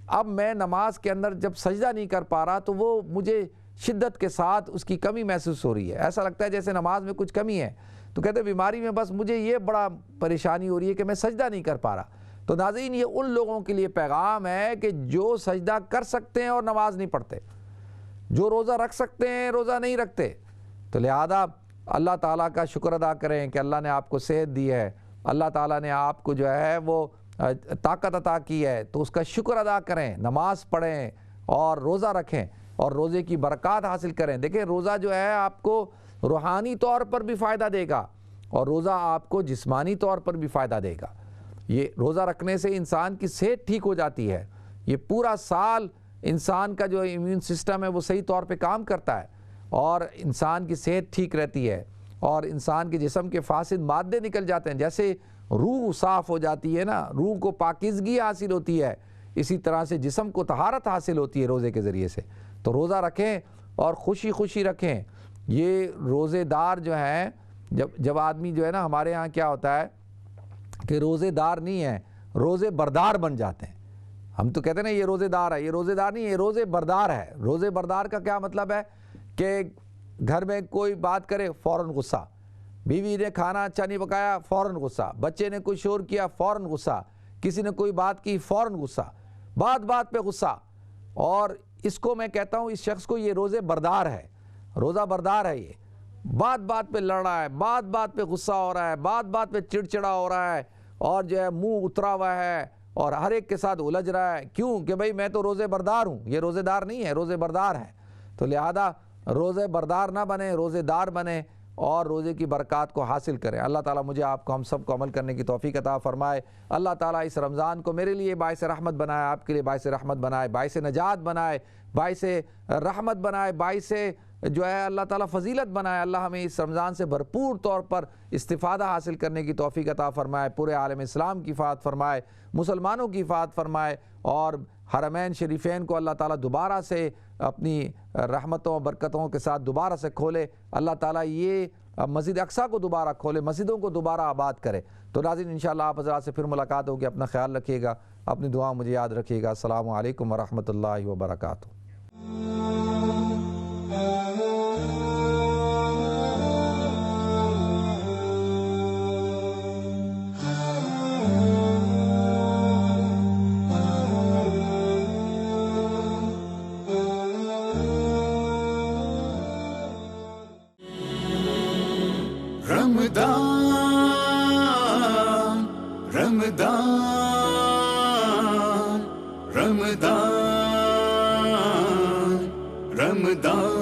اب میں نماز کے اندر جب سجدہ نہیں کر پا رہا تو وہ مجھے شدت کے ساتھ اس کی کمی محسوس ہو رہی ہے, ایسا لگتا ہے جیسے نماز میں کچھ کمی ہے. تو کہتے ہیں بیماری میں بس مجھے یہ بڑا پریشانی ہو رہی ہے کہ میں سجدہ نہیں کر پا رہا. تو ناظرین یہ ان لوگوں کے لیے پیغام ہے کہ جو سجدہ کر سکتے ہیں اور نماز نہیں پڑھتے, جو روزہ رکھ سکتے ہیں روزہ نہیں رکھتے. تو لہذا اللہ تعالیٰ کا شکر ادا کریں کہ اللہ نے آپ کو صحت دی ہے, اللہ تعالیٰ نے آپ کو جو ہے وہ طاقت عطا کی ہے, تو اس کا شکر ادا کریں, نماز پڑھیں اور روزہ رکھیں اور روزے کی برکات حاصل کریں. دیکھیں روزہ جو ہے آپ کو روحانی طور پر بھی فائدہ دے گا اور روزہ آپ کو جسمانی طور پر بھی فائدہ دے گا. یہ روزہ رکھنے سے انسان کی صحت ٹھیک ہو جاتی ہے, یہ پورا سال انسان کا جو امیون سسٹم ہے وہ صحیح طور پہ کام کرتا ہے اور انسان کی صحت ٹھیک رہتی ہے اور انسان کے جسم کے فاسد مادے نکل جاتے ہیں. جیسے روح صاف ہو جاتی ہے نا, روح کو پاکیزگی حاصل ہوتی ہے, اسی طرح سے جسم کو طہارت حاصل ہوتی ہے روزے کے ذریعے سے. تو روزہ رکھیں اور خوشی خوشی رکھیں. یہ روزے دار جو ہیں, جب آدمی جو ہے نا, ہمارے ہاں کیا ہوتا ہے کہ روزے دار نہیں ہیں, روزے بردار بن جاتے ہیں. ہم تو کہتے ہیں نا یہ روزے دار ہے, یہ روزے دار نہیں, یہ روزے بردار ہے. روزے بردار کا کیا مطلب ہے کہ گھر میں کوئی بات کرے فوراً غصہ, بیوی نے کھانا اچھا نہیں پکایا فوراً غصہ, بچے نے کوئی شور کیا فوراً غصہ, کسی نے کوئی بات کی فوراً غصہ, بات بات پہ غصہ. اور اس کو میں کہتا ہوں اس شخص کو یہ روزے بردار ہے, روزہ بردار ہے. یہ بات بات پہ لڑ رہا ہے, بات بات پہ غصہ ہو رہا ہے, بات بات پہ چڑچڑا ہو رہا ہے اور جو ہے منہ اترا ہوا ہے اور ہر ایک کے ساتھ الجھ رہا ہے. کیوں کہ بھئی میں تو روزے بردار ہوں. یہ روزے دار نہیں ہے, روزے بردار ہے. تو لہذا روزے بردار نہ بنیں, روزے دار بنیں اور روزے کی برکات کو حاصل کریں. اللہ تعالیٰ مجھے آپ کو ہم سب کو عمل کرنے کی توفیق عطا فرمائے. اللہ تعالیٰ اس رمضان کو میرے لیے باعث رحمت بنائے, آپ کے لیے باعث رحمت بنائے, باعث نجات بنائے, باعث رحمت بنائے, باعث جو ہے اللہ تعالیٰ فضیلت بنائے. اللہ ہمیں اس رمضان سے بھرپور طور پر استفادہ حاصل کرنے کی توفیق عطا فرمائے, پورے عالم اسلام کی حفاظت فرمائے, مسلمانوں کی حفاظت فرمائے اور حرمین شریفین کو اللہ تعالیٰ دوبارہ سے اپنی رحمتوں برکتوں کے ساتھ دوبارہ سے کھولے. اللہ تعالیٰ یہ مسجد اقصیٰ کو دوبارہ کھولے, مسجدوں کو دوبارہ آباد کرے. تو ناظرین انشاءاللہ آپ حضرات سے پھر ملاقات ہوگی. اپنا خیال رکھیے گا, اپنی دعا مجھے یاد رکھیے گا. السلام علیکم ورحمۃ اللہ وبرکاتہ. رمضان